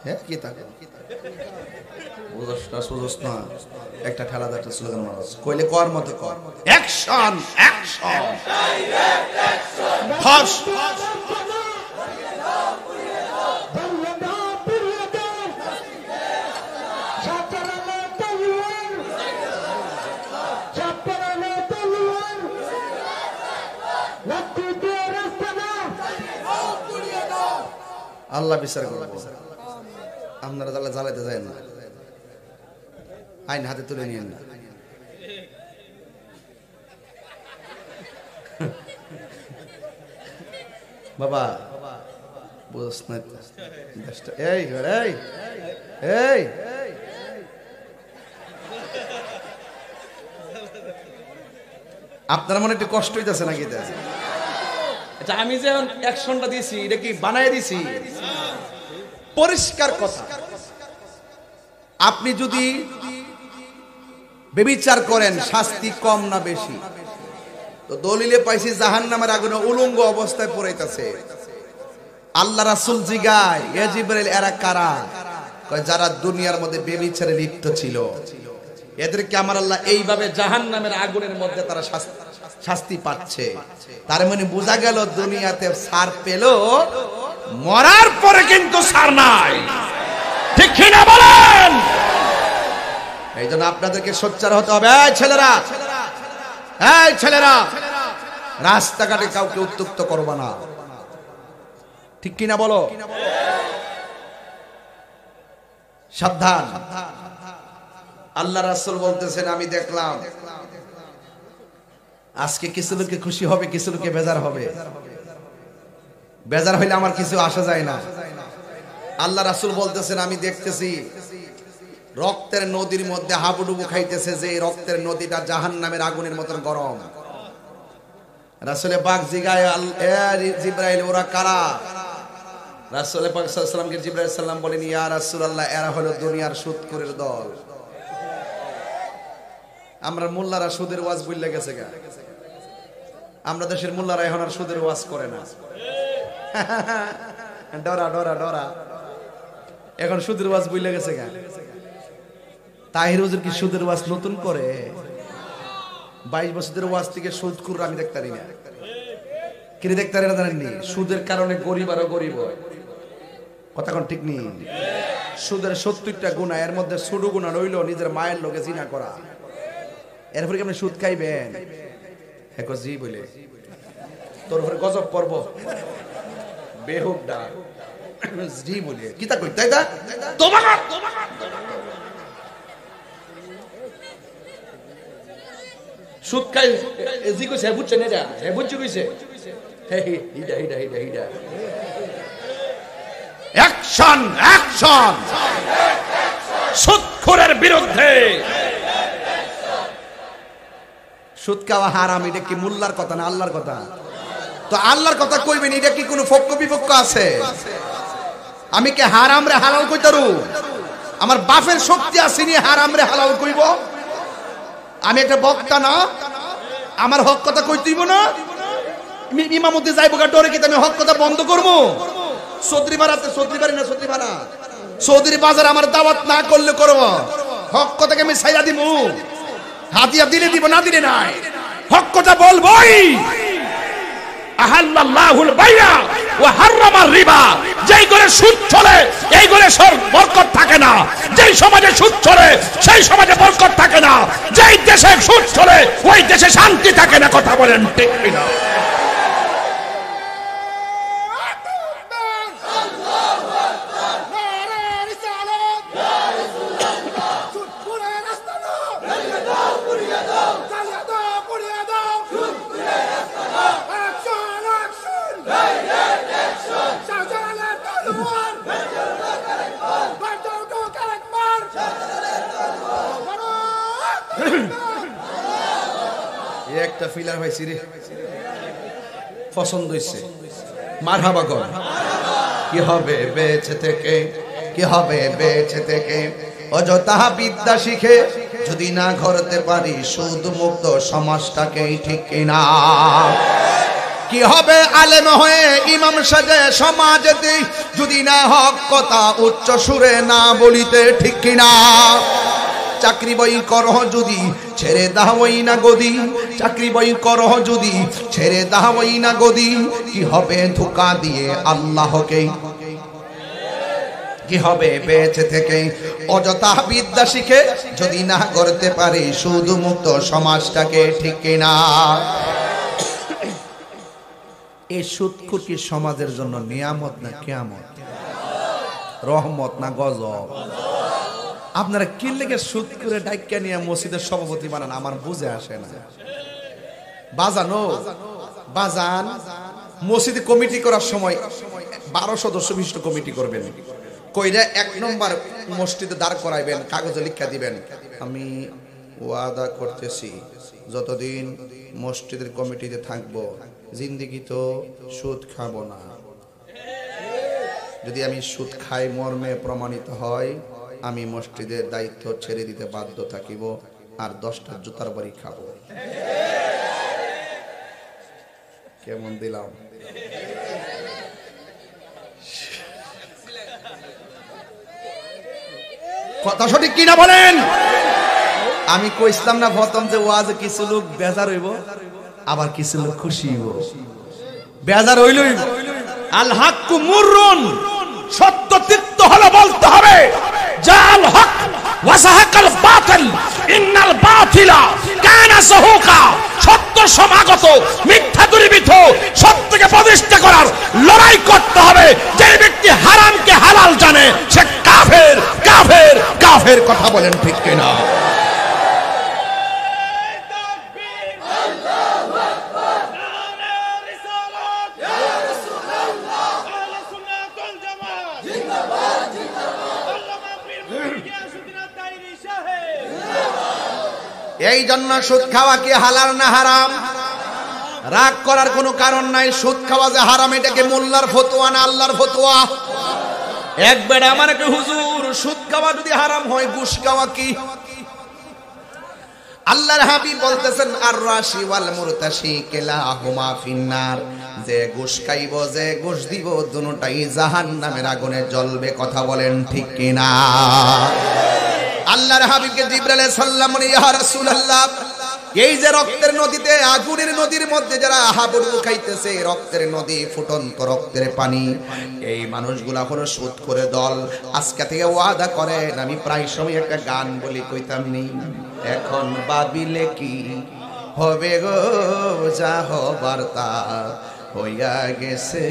হ্যাঁ কি তা না, একটা ঠেলাদার স্লোগান মারাস কইলে কর মতে কর। Action action ফাস। আল্লাহ বিচার করবে। আপনারা তাহলে জ্বালাইতে যায় না, আইন হাতে তুলে নিয়েন না। বাবা বুঝছ না? এই এই এই আপনার মনে একটু কষ্ট হইতেছে নাকি? আচ্ছা, আমি যে অ্যাকশনটা দিয়েছি এটা কি বানাই দিছি? পরিষ্কার কথা। আপনি যদি বেবিচার করেন শাস্তি কম না বেশি? তো দলিলে পাইছি জাহান্নামের আগুনে উলঙ্গ অবস্থায় পড়াইতেছে। আল্লাহ রাসূল জিগায়, এ জিবরাইল এরা কারা? কয় যারা দুনিয়ার মধ্যে বেবিচারে লিপ্ত ছিল, এদেরকে আমার আল্লাহ এইভাবে জাহান্নামের আগুনের মধ্যে তারা শাস্তি পাচ্ছে। তার মানে বোঝা গেল দুনিয়াতে ছাড় পেল, মরার পরে কিন্তু ছাড় নাই। ঠিক কিনা বলেন? এই জন্য আপনাদেরকে সোচ্চার হতে হবে। এই ছেলেরা, এই ছেলেরা, রাস্তাঘাটে কাউকে উত্ত্যক্ত করবা না, ঠিক কিনা বলো? সাবধান। আল্লাহ রাসূল বলতেছেন, আমি দেখলাম আজকে কিছু লোকে খুশি হবে, কিছু লোকে বেজার হবে। বেজার হইলে আমার কিছু আসা যায় না। আল্লাহ রাসূল বলতেছেন, আমি দেখতেছি রক্তের নদীর মধ্যে হাবুডুবু খাইতেছে, যে রক্তের নদীটা জাহান্নামের আগুনের মতন গরম। রাসূলে পাক জিগায়, জিবরাইল ওরা কারা? রাসূলে পাক সাল্লাল্লাহু আলাইহি ওয়াসাল্লামকে জিবরাইল সাল্লাম বলেন, ইয়া রাসূলুল্লাহ, এরা হলো দুনিয়ার সুদখোরের দল। আমরা মোল্লারা সুদের ওয়াজ বইলা গেছে গা, আমরা দেশের মোল্লারা এখন আর সুদের ওয়াজ করে না। ডরা ডরা ডরা, এখন সুদের ওয়াজ বইলা গেছে গা। তাহির হুজুর কি সুদের ওয়াজ নতুন করে? 22 বছরের ওয়াজ থেকে সুদখোর আমি দেখতে পারি না। কি দেখতে পারি না জানেননি? সুদের কারণে গরিব আরো গরিব হয়। কথা কোন ঠিক নেই? সুদের 70টা গুনাহ, এর মধ্যে ছোট গুনাহ রইল নিজের মায়ের লগে জিনা করা। এরপরে কি আপনি সুদ খাইবেন? হ্যাঁ জি বলে তোর উপরে গজব পড়ব, বেহুদা জি বলে কি তা কই তাই দা তোমার সুদ খাই জি কইছে বুঝছেন? এটা হে বুঝছি কইছে, হে হিডা হিডা হিডা হিডা অ্যাকশন অ্যাকশন সুদখোরের বিরুদ্ধে। সুদ খাওয়া হারাম, এটা কি মোল্লার কথা না আল্লাহর কথা? তো আল্লাহর কথা কইবেন, এটা কি কোনো পক্ষ বিপক্ষ আছে? আমি কি হারাম রে হালাল কইতারু? আমার বাপের শক্তি আছে নি হারাম রে হালাল কইব? আমি একটা বক্তা না, আমার হক কথা কইতেইব না? ইমামতি যাইবো গা ডরে কি আমি হক কথা বন্ধ করবো? চৌধুরী ভাড়াতে চৌধুরী বাড়ি না চৌধুরী ভাড়া, চৌধুরী বাজার আমার দাওয়াত না করলে করবো, হক কথাকে আমি ছাইরা দিব। হাতিয়া দিলে দিব, না দিলে নাই, হক কথা বলবই। আহাল্লাল্লাহুল বাইয়া ওয়া হারামার রিবা। যেই ঘরে সুদ চলে এই ঘরে বরকত থাকে না, যেই সমাজে সুদ চলে সেই সমাজে বরকত থাকে না, যেই দেশে সুদ চলে ওই দেশে শান্তি থাকে না। কথা বলেন ঠিক কিনা? একটা ফিলার হয়েছি রে, পছন্দ হয়েছে, মারহাবা কর। কি হবে বেঁচে থেকে, কি হবে বেঁচে থেকে অযথা বিদ্যা শিখে যদি না গড়তে পারি সুদ মুক্ত সমাজটাকে, ঠিক কিনা? কি হবে আলেম হয়ে ইমাম সাজে সমাজেতে যদি না হক কথা উচ্চ সুরে না বলিতে, ঠিক কিনা? চাকরি বই করহ যদি ছেড়ে দাওই না গদি, চাকরি বই করহ যদি ছেড়ে দাওই না গদি, কি হবে ধোঁকা দিয়ে আল্লাহকে, কি হবে বেঁচে থেকে অযথা বিদ্যা শিখে যদি না করতে পারি সুদ মুক্ত সমাজটাকে, ঠিক কিনা? এই সুদখোর কি সমাজের জন্য নিয়ামত না কিয়ামত? রহমত না গজব? আপনারা কি লেগে সুদ করে ডাইকা নিয়ে মসজিদের সভাপতি বানান, আমার বুঝে আসে না। বাজানো বাজান মসজিদে কমিটি করার সময় 12 সদস্য বিশিষ্ট কমিটি করবেন, কইরা 1 নম্বর মসজিদে দাঁড় করাইবেন, কাগজে লিখা দিবেন, আমি ওয়াদা করতেছি যতদিন মসজিদের কমিটিতে থাকবো জিন্দেগি তো সুদ খাবো না। যদি আমি সুদ খাই মর্মে প্রমাণিত হয়, আমি মসজিদের দায়িত্ব ছেড়ে দিতে বাধ্য থাকিব, আর 10টা জুতার বাড়ি খাবো। কেমন দিলাম? কথা সঠিক কিনা বলেন? আমি কইছিলাম না প্রথম যে ওয়াজে কিছু লোক বেজার হইব, আবার কিছু লোক খুশি হইব। বেজার হইলই আল হাক্কু মুররুন, সত্য তিক্ত হলো বলতে হবে, জাল হক ওয়াসাহাকাল বাতিল ইন্নাল বাতিলা কানা যাহুকা। সত্য সমাগত, মিথ্যা দূরীভূত, সত্যকে প্রতিষ্ঠা করার লড়াই করতে হবে। যে ব্যক্তি হারামকে হালাল জানে সে কাফের কাফের কাফের। কথা বলেন ঠিক কিনা? এই জন্য সুদ খাওয়া কি হালাল না হারাম? রাগ করার কোনো কারণ নাই। সুদ খাওয়া যে হারাম এটাকে মোল্লার ফতোয়া না আল্লাহর ফতোয়া? একবার আমার একটা হুজুর, সুদ খাওয়া যদি হারাম হয় ঘুষ খাওয়া কি? আল্লাহর হাবিব বলতেছেন আর রাশি ওয়াল মুরতাশি কিলাহুমা ফিন্নার। যে ঘুষ খাইব যে ঘুষ দিব দুটোটাই জাহান্নামের আগুনে জ্বলবে। কথা বলেন ঠিক কিনা? আল্লাহর হাবিবকে জিবরাইল আলাইহিস সালাম বলে ইয়া রাসূলুল্লাহ, এই যে রক্তের নদীতে, আগুনের নদীর মধ্যে যারা হাবুডুবু খাইতেছে, রক্তের নদী, ফুটন্ত রক্তের পানি, এই মানুষগুলা হলো সুদ করে দল। আজকে থেকে ওয়াদা করেন আমি প্রায় সময় একটা গান বলি, কইতাম নি এখন ভাবিলে কি হবে গো, যা হবার তা হইয়া গেছে।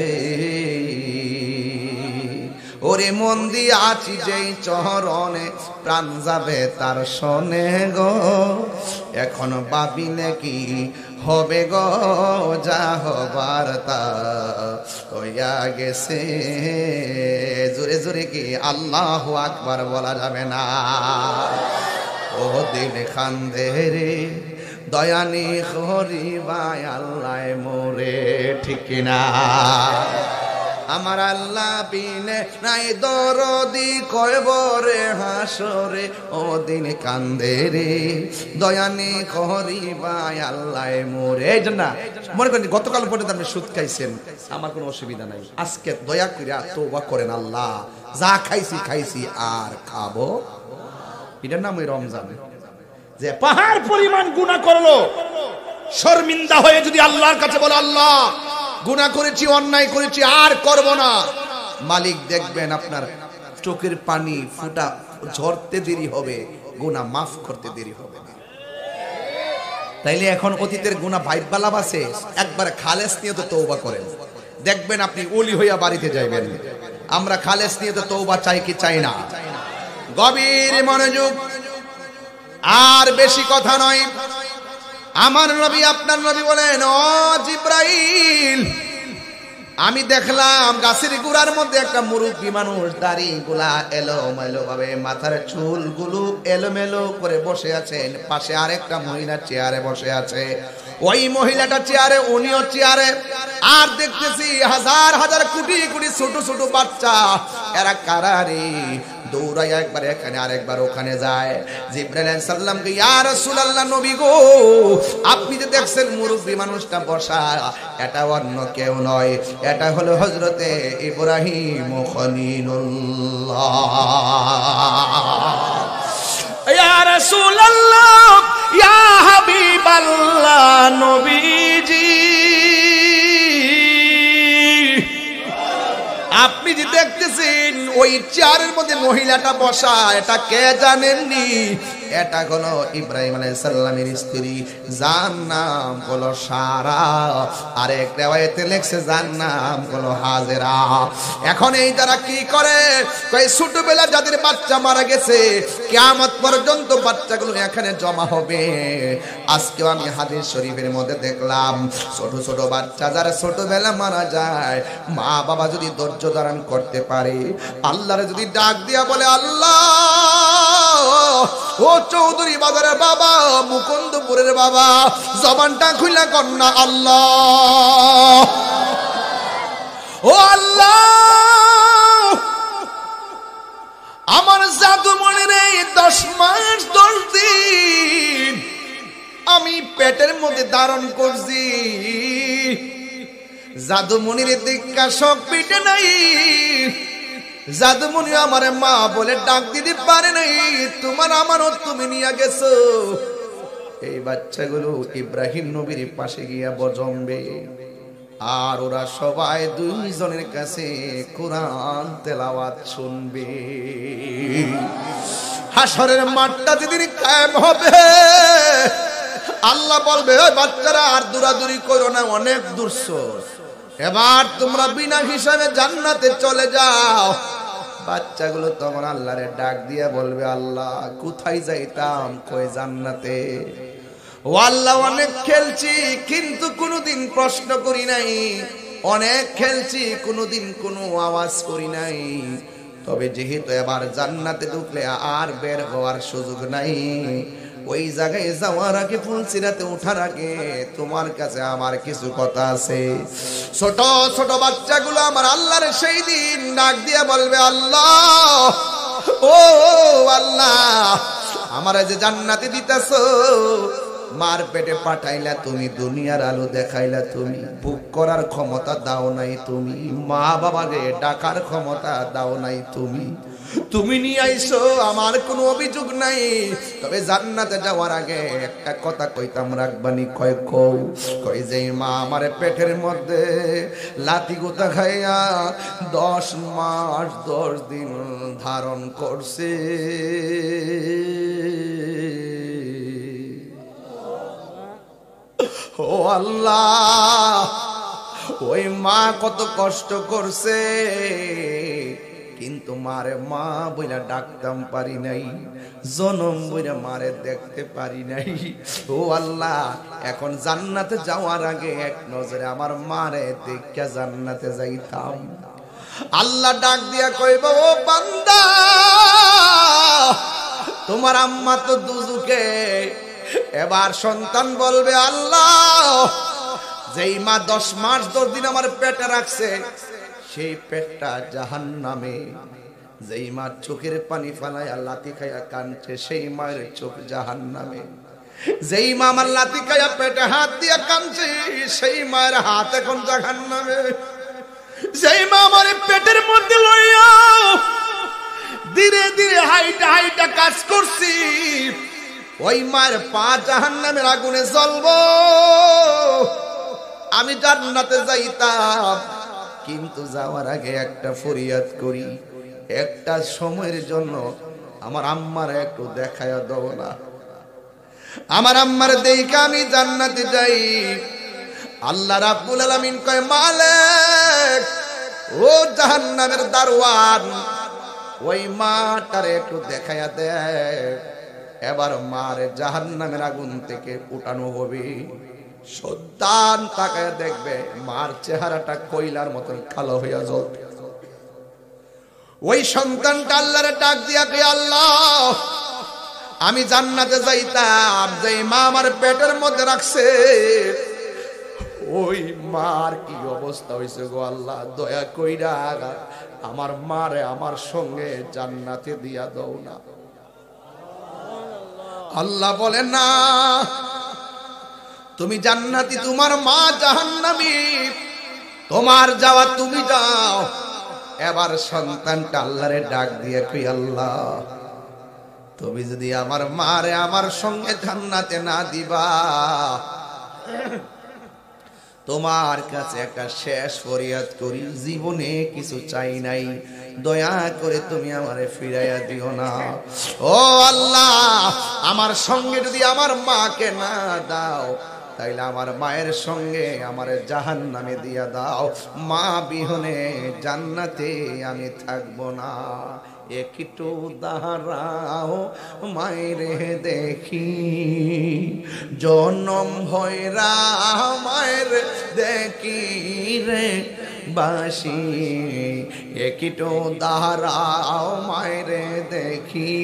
ওরে মন দিয়ে আছি যেই চরণে, প্রাণ যাবে তার শোনে গো, এখন ভাবিলে কি হবে গো, যা হবার তা হইয়া গেছে। জোরে জোরে কি আল্লাহু আকবার বলা যাবে না? ও দিল খান্দে রে দয়ানি হরিবাই আল্লাহ মোরে, ঠিক না? আমার আল্লাহ বিনে নাই দরদি কয়বরে হাসরে, ও দিন কান্দে রে দয়ানি করিবাই আল্লাহ মোরে। এই জন্য মনে করেন গতকাল পর্যন্ত আপনি সুদ খাইছেন, আমার কোনো অসুবিধা নাই। আজকে দয়া করে তওবা করেন, আল্লাহ যা খাইছি খাইছি আর খাবো। এটার নাম ওই রমজান। যে পাহাড় পরিমাণ গুনাহ করলো, শর্মিন্দা হয়ে যদি আল্লাহর কাছে বলে আল্লাহ গুনাহ করেছি, অন্যায় করেছি, আর করব না, মালিক দেখবেন আপনার চোখের পানি ফুটা ঝরতে দেরি হবে, গুনাহ মাফ করতে দেরি হবে না। তাইলে এখন অতীতের গুনাহ ভাইবালা বাসে একবার খালেস নিয়ে তো তওবা করেন, দেখবেন আপনি ওলি হইয়া বাড়িতে যাইবেন। আমরা খালেস নিয়ে তো তওবা চাই কি চাই না? গভীর মনোযোগ, আর বেশি কথা নয়। আমার নবী আপনার নবী বলেন, ও জিব্রাইল, আমি দেখলাম গাছের গুড়ার মধ্যে একটা মুরব্বী মানুষ, দাড়ি গুলা এলোমেলো ভাবে, মাথার চুলগুলো এলোমেলো করে বসে আছেন। পাশে আরেকটা মহিলা চেয়ারে বসে আছে, ওই মহিলাটা চেয়ারে, উনিও চেয়ারে। আর দেখতেছি হাজার হাজার কোটি কোটি ছোট ছোট বাচ্চা, এরা কারারে দৌড়াই একবার এখানে আরেকবার ওখানে যায়। জিবরাইল আলাইহিস সালামকে, ইয়া রাসূলুল্লাহ, নবী গো, আপনি যে দেখছেন মুরব্বী মানুষটা বসা, এটা অন্য কেউ নয়, এটা হলো হযরতে ইব্রাহিম খলিলুল্লাহ। ইয়া রাসূলুল্লাহ, ইয়া হাবিবাল্লাহ, নবীজি, আপনি যে দেখতেছেন ওই চেয়ারের মধ্যে মহিলাটা বসা, এটা কে জানেননি? এটা হলো ইব্রাহিম আলাইহিস সালামের স্ত্রী, যার নাম হলো সারা। আরেক রিওয়ায়াতে লেখছে যার নাম হলো হাজেরা। এখন এই যারা কি করে, কই ছোটবেলা যাদের বাচ্চা মারা গেছে, কিয়ামত পর্যন্ত বাচ্চাগুলো এখানে জমা হবে। আজকেও আমি হাদিস শরীফের মধ্যে দেখলাম, ছোট ছোট বাচ্চা যারা ছোটবেলা মারা যায়, মা বাবা যদি ধৈর্য ধারণ করতে পারে, আল্লাহরে যদি ডাক দিয়া বলে, আল্লাহ ও চৌধুরী বাজারের বাবা, মুকুন্দপুরের বাবা, জবানটা খুলে কন্যা আল্লাহ, ও আল্লাহ, আমার জাদুমণির এই 10 মাস 10 দিন আমি পেটের মধ্যে ধারণ করছি, জাদুমণির দীক্ষা শোক পিটে নাই, জাদুমণি আমার মা বলে ডাক দিতে পারে নাই, তোমার আমানত তুমি নিয়ে গেছো। এই বাচ্চাগুলো ইব্রাহিম নবীর পাশে গিয়া বজমবে, আর ওরা সবাই দুইজনের কাছে কোরআন তেলাওয়াত শুনবে। হাসরের মাঠটা যেদিন কায়েম হবে, আল্লাহ বলবে ওই বাচ্চারা আর দৌড়াদৌড়ি করো না, অনেক দূরছো, এবার তোমরা বিনা হিসাবে জান্নাতে চলে যাও। বাচ্চাগুলো তখন আল্লাহরে ডাক দিয়ে বলবে আল্লাহ কোথায় যাইতাম, কই জান্নাতে। ও আল্লাহ অনেক খেলছি কিন্তু কোনোদিন প্রশ্ন করি নাই, অনেক খেলছি কোনোদিন কোনো আওয়াজ করি নাই, তবে যেহেতু এবার জান্নাতে ঢুকলে আর বের হওয়ার সুযোগ নাই, ওই জায়গায় যাওয়ার আগে ফুলসিরাতে ওঠার আগে তোমার কাছে আমার কিছু কথা আছে। ছোট ছোট বাচ্চাগুলো আমার আল্লাহর সেই দিন ডাক দিয়ে বলবে আল্লাহ, ও আল্লাহ, আমারে যে জান্নাতে দিতেছো, মার পেটে পাঠাইলা তুমি, দুনিয়ার আলো দেখাইলা তুমি, বুক করার ক্ষমতা দাও নাই তুমি, মা বাবাকে ডাকার ক্ষমতা দাও নাই তুমি, তুমি নিয়ে আইছো, আমার কোনো অভিযোগ নাই, তবে জান্নাতে যাওয়ার আগে একটা কথা কইতাম রাখবানি। কয় কও, কই যে মা আমার পেটের মধ্যে লাথি গোতা খাইয়া 10 মাস 10 দিন ধারণ করছে, ও আল্লাহ, ওই মা কত কষ্ট করছে, কিন্তু মারে মা বইলা ডাকতাম পারি নাই, জনম বইলা মারে দেখতে পারি নাই। ও আল্লাহ, এখন জান্নাতে যাওয়ার আগে এক নজরে আমার মারে দেখা জান্নাতে যাইতাম। আল্লাহ ডাক দিয়া কইব ও বান্দা, তোমার আম্মা তো দুজুকে। এবার সন্তান বলবে আল্লাহ, যেই মা 10 মাস 10 দিন আমার পেটে রাখছে, সেই পেটটা জাহান্নামে। যেই মা চোখের পানি ফালাইয়া লাথি খাইয়া কাঁদছে, সেই মায়ের চোখ জাহান্নামে। যেই মা আমার লাথি খাইয়া পেটে হাত দিয়া কাঁদছে, সেই মায়ের হাত এখন জাহান্নামে। যেই মা আমার পেটের মধ্যে লইয়া ধীরে ধীরে হাইটা হাইটা কাজ করছি, ওই মায়ের পা জাহান্নামের আগুনে জ্বলবো। আমি জান্নাতে যাইতাম, কিন্তু যাওয়ার আগে একটা ফরিয়াদ করি, একটা সময়ের জন্য আমার আম্মার একটু দেখায়া দাও না, আমার আম্মার দেখে আমি জান্নাতে যাই। আল্লাহ রাব্বুল আলামিন কয় মালিক, ও জাহান্নামের দারওয়ান, ওই মাটারে একটু দেখায়া দেখ। এবার মারে জাহান্নামের আগুন থেকে উঠানো হবে। সন্তান তাকায় দেখবে মার চেহারাটা কয়লার মতন কালো হইয়া জ্বলবে। ওই সন্তানটা আল্লাহরে ডাক দিয়া কই আল্লাহ, আমি জান্নাতে যাইতাম, যে মা আমার পেটের মধ্যে রাখছে, ওই মার কি অবস্থা হইছে গো আল্লাহ, দয়া কইরা আমার মারে আমার সঙ্গে জান্নাতে দিয়া দাও না। আল্লাহ বলে না, তুমি জান্নাতি, তোমার মা জাহান্নামী, তোমার যাওয়া তুমি যাও। এবার সন্তানটা আল্লাহরে ডাক দিয়ে কই আল্লাহ, তুমি যদি আমার মারে আমার সঙ্গে জান্নাতে না দিবা, তোমার কাছে একটা শেষ ফরিয়াদ করি, জীবনে কিছু চাই নাই, দয়া করে তুমি আমারে ফিরাইয়া দিও না। ও আল্লাহ, আমার সঙ্গে যদি আমার মাকে না দাও, তাইলে আমার মায়ের সঙ্গে আমার জাহান্নামে দিয়া দাও, মা বিহনে জান্নাতে আমি থাকবো না। একটু দাঁড়াও মায়েরে দেখি, জনম ভয়রা মায়ের দেখি রে বাসি, একটু দাঁড়াও মায়েরে দেখি,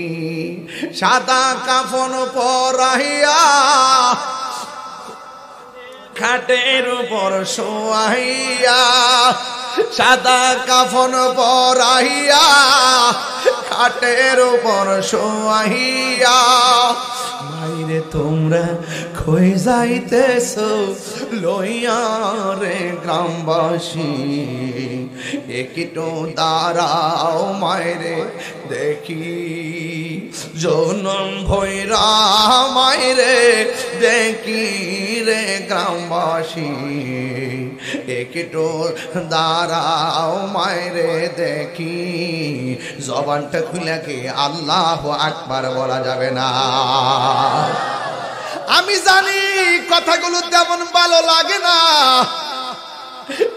সাদা কাফন পরাইয়া খাটের উপর শোয়াইয়া, সাদা কাফন পরাইয়া খাটের উপর শোয়াইয়া, মাইরে তোমরা কই যাইতেছো লইয়া রে গ্রামবাসী, একটু দাঁড়াও মায়েরে দেখি, জনম ভৈরা মায়েরে দেখি রে গ্রামবাসী, একটু দাঁড়াও মায়েরে দেখি, জবানটা খুলে কি আল্লাহু আকবার বলা যাবে না? আমি জানি কথাগুলো তেমন ভালো লাগে না,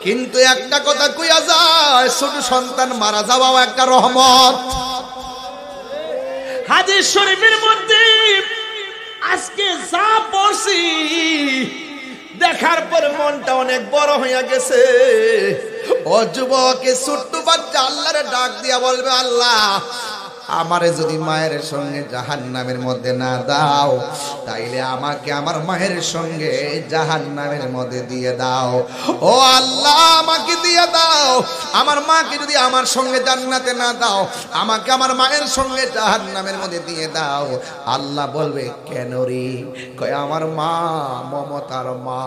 কিন্তু একটা কথা কইয়া যায়, ছোট সন্তান মারা যাওয়াও একটা রহমত। হাদিস শরীফের মধ্যে আজকে যা পড়ছি দেখার পর মনটা অনেক বড় হইয়া গেছে। ও যুবক, ছোট্ট বাচ্চা আল্লাহরে ডাক দিয়া বলবে, আল্লাহ আমারে যদি মায়ের সঙ্গে জাহান্নামের মধ্যে না দাও, তাইলে আমাকে আমার মায়ের সঙ্গে জাহান্নামের মধ্যে দিয়ে দাও। ও আল্লাহ আমাকে দিয়ে দাও, আমার মাকে যদি আমার সঙ্গে জান্নাতে না দাও, আমাকে আমার মায়ের সঙ্গে জাহান্নামের মধ্যে দিয়ে দাও। আল্লাহ বলবে, কেন রে? কয় আমার মা মমতার মা,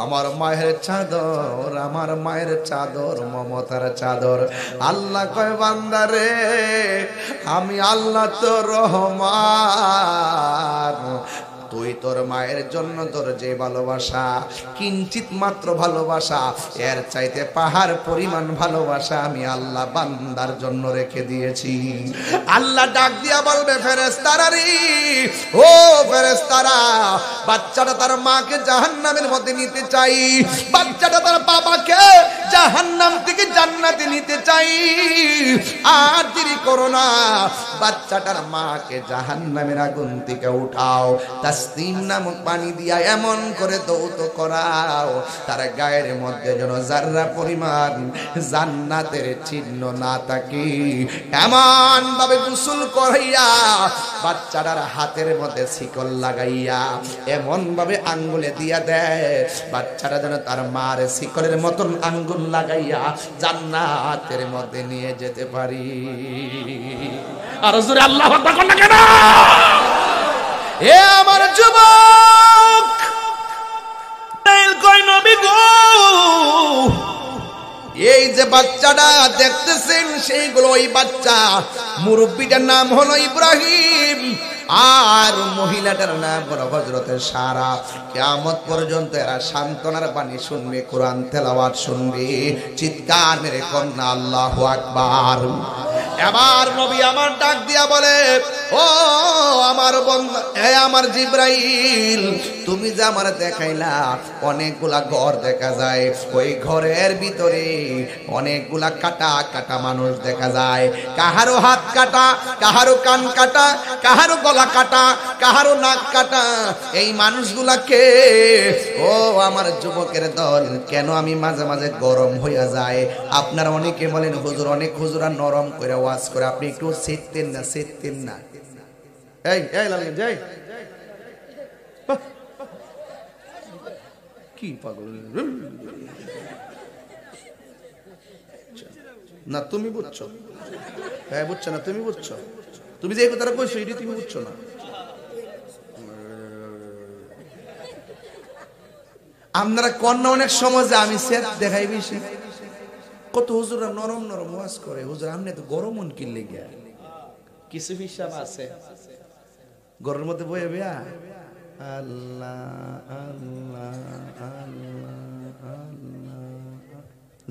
আমার মায়ের চাদর, আমার মায়ের চাদর মমতার চাদর। আল্লাহ কয়, বান্দারে আমি আল্লাহ তো রহমান, তুই তোর মায়ের জন্য তোর যে ভালোবাসা, কিঞ্চিত মাত্র ভালোবাসা, এর চাইতে পাহাড় পরিমাণ ভালোবাসা আমি আল্লাহ বান্দার জন্য রেখে দিয়েছি। আল্লাহ ডাক দিয়া বলবে, ফেরেশতারা রে, ও ফেরেশতারা, বাচ্চাটা তার মাকে জাহান্নামের মধ্যে নিতে চাই, বাচ্চাটা তার বাবাকে জাহান্নাম থেকে জান্নাতে নিতে চাই। আর দেরি করো না, বাচ্চাটার মাকে জাহান্নামের আগুন থেকে উঠাও, তাসনিম নামক পানি দিয়া এমন করে দৌত করাও, তার গায়ের মধ্যে যেন যাররা পরিমাণ জান্নাতের চিহ্ন না থাকে। এমন ভাবে গোসল করাইয়া, বাচ্চাটার হাতের মধ্যে শিকল লাগাইয়া এমন ভাবে আঙ্গুলে দিয়া দেয়, বাচ্চাটা যেন তার মার শিকলের মতন আঙ্গুল লাগাইয়া জান্নাতের মধ্যে নিয়ে যেতে পারি। আর জোরে আল্লাহু আকবার কোন না কেন? এ আমার যুবক, কই নবী গো, এই যে বাচ্চাটা দেখতেছেন সেইগুলো ওই বাচ্চা। মুরব্বীটার নাম হলো ইব্রাহিম, আর মহিলাটার নাম হলো হযরতে সারা। কিয়ামত পর্যন্ত এরা সান্ত্বনার বাণী শুনবে, কোরআন তেলাওয়াত শুনবে, চিৎকার মেরে কন্যা আল্লাহু আকবার। এবার নবী আমার ডাক দিয়া বলে, ও আমার বন্ধু, আমার জিব্রাইল, তুমি যে আমার দেখাইলা অনেকগুলা ঘর দেখা যায়, ওই ঘরের ভিতরে অনেকগুলা কাটা কাটা মানুষ দেখা যায়। কাহারো হাত কাটা, কাহারো কান কাটা, কাহারো গলা কাটা, কাহারো নাক কাটা। এই মানুষগুলাকে, ও আমার যুবকের দল, কেন আমি মাঝে মাঝে গরম হইয়া যায়? আপনারা অনেকে বলেন হুজুর, অনেক হুজুরা নরম করে ওয়াজ করে, আপনি একটু শিখতেন না, শিখতেন না। এই এই লালগঞ্জ যাই, কি পাগল না? তুমি বুঝছো? হ্যাঁ বুঝছো না? তুমি বুঝছো? তুমি যে কথাটা কইছো এটি তুমি বুঝছো না? আপনারা কন্যা অনেক সময় যে আমি সেট দেখাই বেশি, কত হুজুরা নরম নরম ওয়াজ করে। হুজুর আপনি তো গরম মন কিনলে গিয়া, কিছু হিসাব আছে ঘরের মধ্যে বয়ে বিয়া। আল্লাহ আল্লাহ আল্লাহ আল্লাহ,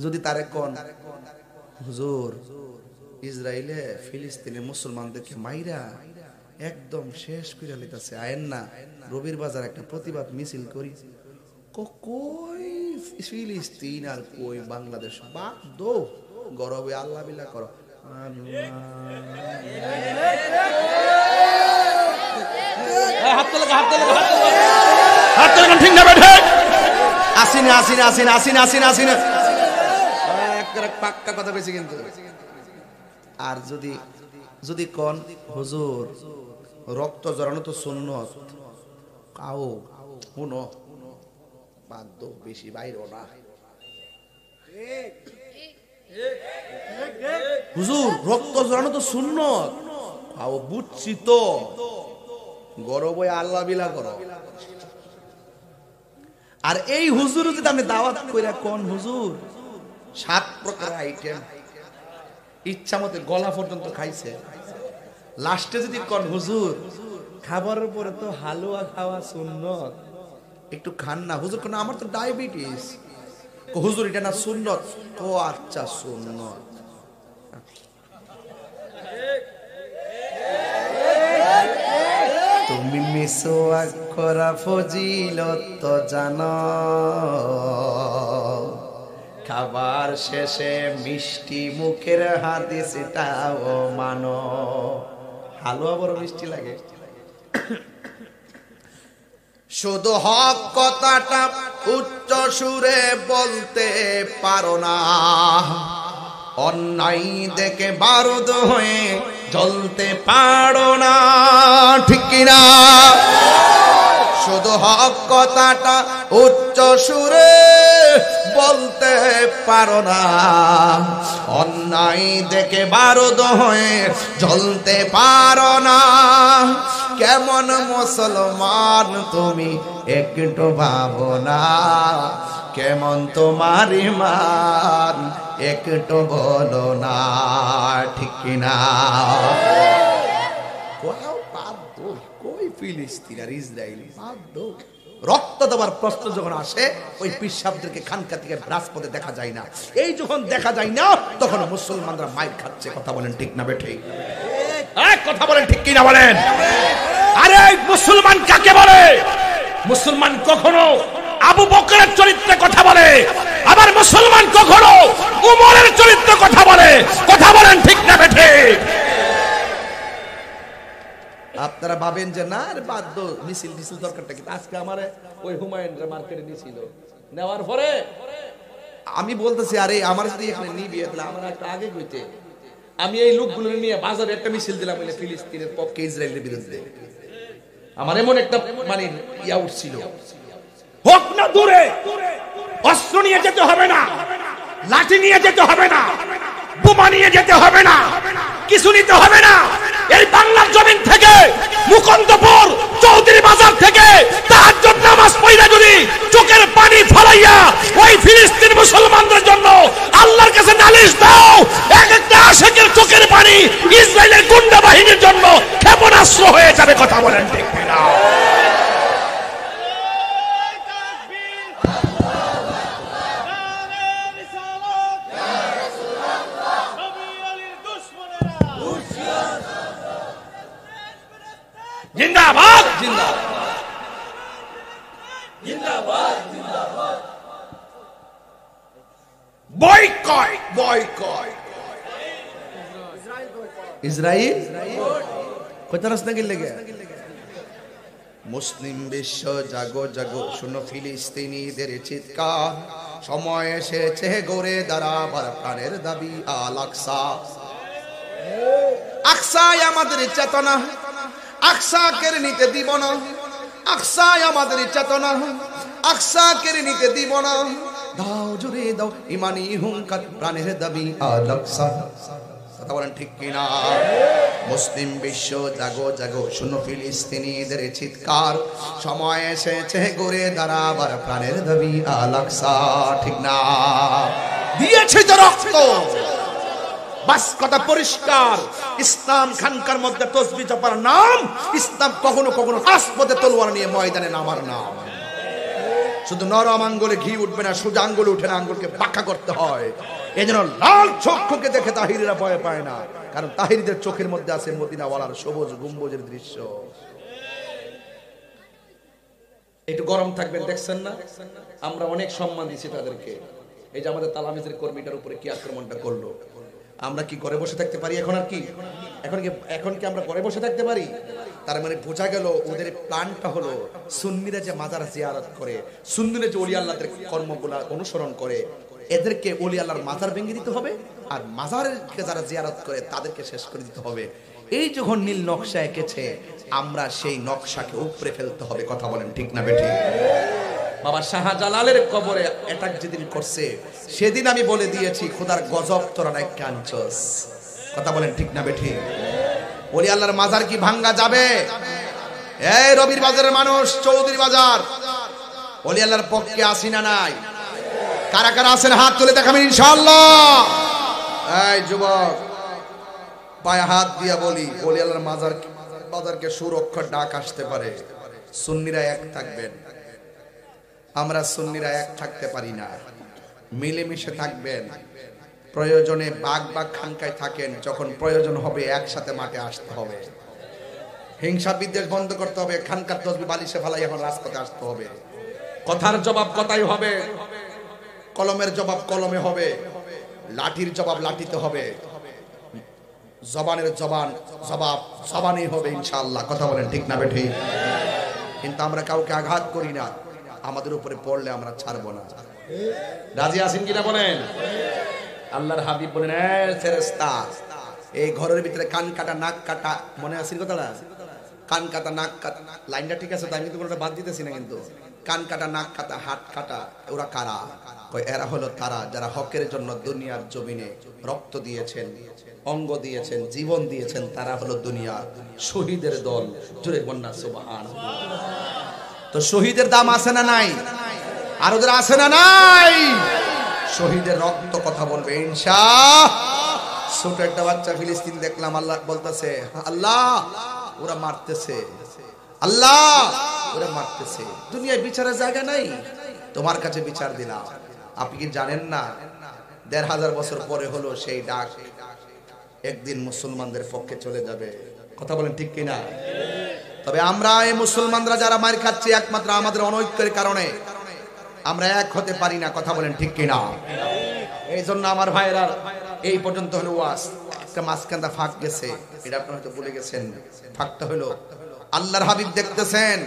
যদি তারে কোন হুজুর ইসরায়েলে ফিলিস্তিনে মুসলমানদেরকে মাইরা একদম শেষ করে লিতেছে, আয়েন না রবির বাজার একটা প্রতিবাদ মিছিল করি। কই ফিলিস্তিন আর কই বাংলাদেশ, বাদ দো, গরবে আল্লাহ বিল্লাহ করো। আসিনা আসিনা আসিনা আসিনা আসিনা আসিনা, পাক্কা কথা বেশি কিন্তু। আর যদি যদি কোন হুজুর রক্ত জড়ানো তো সুন্নত, কাও শুনো বাধ্য, বেশি বাইরও না। হুজুর রক্ত জড়ানো তো সুন্নত, কাও বুঝছি তো, গরবে আল্লাহ বিলা করো। আর এই হুজুর যদি আপনি দাওয়াত কইরা কোন হুজুর 7 প্রকার আইটেম ইচ্ছা মতে গলা পর্যন্ত খাইছে, লাস্টে যদি কোন হুজুর খাবারের পরে তো হালুয়া খাওয়া সুন্নত, একটু খান না হুজুর, কোন আমার তো ডায়াবেটিস, হুজুর এটা না সুন্নত। ও আচ্ছা সুন্নত। তুমি মিসওয়াক করা ফজিলত তো জানো, খাবার শেষে মিষ্টি মুখের হাদিসটাও মানো। হালুয়া বড় মিষ্টি লাগে। শুধু হক কথাটা উচ্চ সুরে বলতে পারো না, অন্যায় দেখে বারুদ হয়ে জ্বলতে পারো না, ঠিক কিনা? শুধু হক কথাটা উচ্চ সুরে বলতে পারো না, অন্যায় দেখে বারুদ হয়ে জ্বলতে পারো না। কেমন মুসলমান তুমি একটু ভাবো না, কেমন তোমার ঈমান একটু বলো না, ঠিক কিনা? কই ফিলিস্তিন আর ইসরায়েল বাধ্য। রক্ত দেওয়ার প্রশ্ন যখন আসে ওই পিসাবদেরকে খানকা থেকে রাজপথে দেখা যায় না। এই যখন দেখা যায় না তখন মুসলমানরা মাইর খাচ্ছে। কথা বলেন ঠিক না বেঠিক? কথা বলেন ঠিক কিনা বলেন? আরে মুসলমান কাকে বলে? মুসলমান কখনো আবু বকরের চরিত্রে কথা বলে, আবার মুসলমান কখনো উমরের চরিত্রে কথা বলে। কথা বলেন ঠিক না বেঠিক? আপনারা ভাবেন যে না আরে বাধ্য মিছিল মিছিল দরকারটা কি? আজকে আমার ওই হুমায়ুনরা মার্কেটে নিছিল, নেওয়ার পরে আমি বলতেছি আরে আমার যদি এখানে নিবি তাহলে আমার একটা আগে কইতে। আমি এই লোকগুলো নিয়ে বাজারে একটা মিছিল দিলাম ফিলিস্তিনের পক্ষে, ইসরায়েলের বিরুদ্ধে। আমার এমন একটা মানে ইয়া উঠছিল, হোক না দূরে, অস্ত্র নিয়ে যেতে হবে না, লাঠি নিয়ে যেতে হবে না, বোমা নিয়ে যেতে হবে না, কিছু নিতে হবে না। এই বাংলার জমিন থেকে মুকুন্দপুর চৌধুরী বাজার থেকে তাহাজ্জুদ নামাজ পড়া যদি চোখের পানি ফলাইয়া ওই ফিলিস্তিন মুসলমানদের জন্য আল্লাহর কাছে নালিশ দাও, এক একটা আশিকের চোখের পানি ইসরায়েলের গুন্ডা বাহিনীর জন্য ক্ষেপণাস্ত্র হয়ে যাবে। কথা বলেন ঠিক না? জিন্দাবাদ জিন্দাবাদ জিন্দাবাদ জিন্দাবাদ। বয়কট বয়কট ইসরায়েল কত রাস্তা গেলে গে? মুসলিম বিশ্ব জাগো জাগো, শুনো ফিলিস্তিনিদের চিৎকার, সময় এসেছে গড়ে দাঁড়াবার প্রাণের দাবি আল আকসা। আকসাই আমাদের চেতনা, আকসা কেড়ে নিতে দিব না, আকসাই আমাদের চেতনা, আকসা কেড়ে নিতে দিব না। দাও জুড়ে দাও ইমানি হুঙ্কার, প্রাণের দাবি আল আকসা। কথা বলেন ঠিক কিনা? মুসলিম বিশ্ব জাগো জাগো, শুনো ফিলিস্তিনিদের চিৎকার, সময় এসেছে গড়ে দাঁড়াবার প্রাণের দাবি আল আকসা। ঠিক না? দিয়েছে তো রক্ত, বাস কথা পরিষ্কার। ইসলাম খানকার মধ্যে তসবিহ জপার নাম, ইসলাম কখনো কখনো রাজপথে তলোয়ার নিয়ে ময়দানে নামার নাম। শুধু নরম আঙ্গুলে ঘি উঠবে না, সোজা আঙ্গুলে উঠে না, আঙ্গুলকে পাকা করতে হয়। এই জন্য লাল চক্ষুকে দেখে তাহিরিরা ভয় পায় না, কারণ তাহিরিদের চোখের মধ্যে আছে মদিনাওয়ালার সবুজ গম্বুজের দৃশ্য। একটু গরম থাকবেন, দেখছেন না আমরা অনেক সম্মান দিচ্ছি তাদেরকে। এই যে আমাদের তালামিজের কর্মীটার উপরে কি আক্রমণটা করলো, আমরা কি ঘরে বসে থাকতে পারি? এখন আর কি এখন কি আমরা ঘরে বসে থাকতে পারি? তার মানে বোঝা গেল ওদের প্ল্যানটা হলো সুন্নিরা যে মাজার জিয়ারত করে, সুন্নিরা যে ওলি আল্লাহদের কর্মগুলা অনুসরণ করে, এদেরকে ওলি আল্লাহর মাজার ভেঙে দিতে হবে, আর মাজারকে যারা জিয়ারত করে তাদেরকে শেষ করে দিতে হবে। এই যখন নীল নকশা এঁকেছে, আমরা সেই নকশাকে উপরে ফেলতে হবে। কথা বলেন ঠিক না বেঠিক? বাবা শাহজালালের কবরে অ্যাটাক যেদিন করছে সেদিন আমি বলে দিয়েছি, খোদার গজব তোরা নাই কাঞ্চস। কথা বলেন ঠিক না বেঠিক? ওলি আল্লাহর মাজার কি ভাঙ্গা যাবে? এই রবির বাজারের মানুষ, চৌধুরী বাজার, ওলি আল্লাহর পক্ষে আসি না নাই? কারা কারা আছেন হাত তুলে দেখাবেন ইনশাআল্লাহ। এই যুবক পায়ে হাত দিয়া বলি, ওলি আল্লাহর মাজারকে সুরক্ষার ডাক আসতে পারে। সুন্নিরা এক থাকবেন, আমরা সুন্নিরা এক থাকতে পারি না। মিলেমিশে থাকবেন, প্রয়োজনে বাঘ বাঘ খানকায় থাকেন, যখন প্রয়োজন হবে একসাথে মাঠে আসতে হবে। হিংসা বিদ্বেষ বন্ধ করতে হবে, খানকার তসবি বালিশে ফালাই এখন রাজপথে আসতে হবে। কথার জবাব কথাই হবে, কলমের জবাব কলমে হবে, লাঠির জবাব লাঠিতে হবে, জবানের জবাব জবানই হবে ইনশাআল্লাহ। কথা বলেন ঠিক না বেঠিক? কিন্তু আমরা কাউকে আঘাত করি না, আমাদের উপরে পড়লে আমরা ছাড়বো না। রাজি আছেন কিনা বলেন? আল্লাহর হাবিব বলেন, ফেরেশতা এই ঘরের ভিতরে কান কাটা নাক কাটা, মনে আছে কথাটা? কান কাটা নাক কাটা, লাইনটা ঠিক আছে তো? আমি কিন্তু কোনটা বাদ দিতেছি না। কিন্তু কান কাটা নাক কাটা হাত কাটা ওরা কারা? এরা হলো তারা যারা হকের জন্য দুনিয়ার জমিনে রক্ত দিয়েছেন, অঙ্গ দিয়েছেন, জীবন দিয়েছেন। তারা হলো দুনিয়ার শহীদের দল। জোরে বন্যা সুবহানাল্লাহ। তো শহীদের দাম আছে না নাই? আর ওদের আছে না নাই? শহীদের রক্ত কথা বলবে ইনশাআল্লাহ। ছোট একটা বাচ্চা ফিলিস্তিন দেখলাম, আল্লাহ বলতেছে, আল্লাহ ওরা মারতেছে, আল্লাহ ওরা মারতেছে। দুনিয়ায় বিচারের জায়গা নাই, তোমার কাছে বিচার দিলাম। আপনি কি জানেন না ১৫০০ বছর পরে হলো সেই ডাক একদিন মুসলমানদের পক্ষে চলে যাবে? কথা বলেন ঠিক কিনা? তবে আমরা এই মুসলমানরা যারা মার খাচ্ছি, একমাত্র আমাদের অনৈক্যের কারণে আমরা এক হতে পারি না। কথা বলেন ঠিক কিনা? এই জন্য আমার ভাইরা এই পর্যন্ত হলো ওয়াজ। একটা মাঝখানটা ফাঁক গেছে, এটা আপনারা হয়তো ভুলে গেছেন। ফাঁকটা হলো আল্লাহর হাবিব দেখতেছেন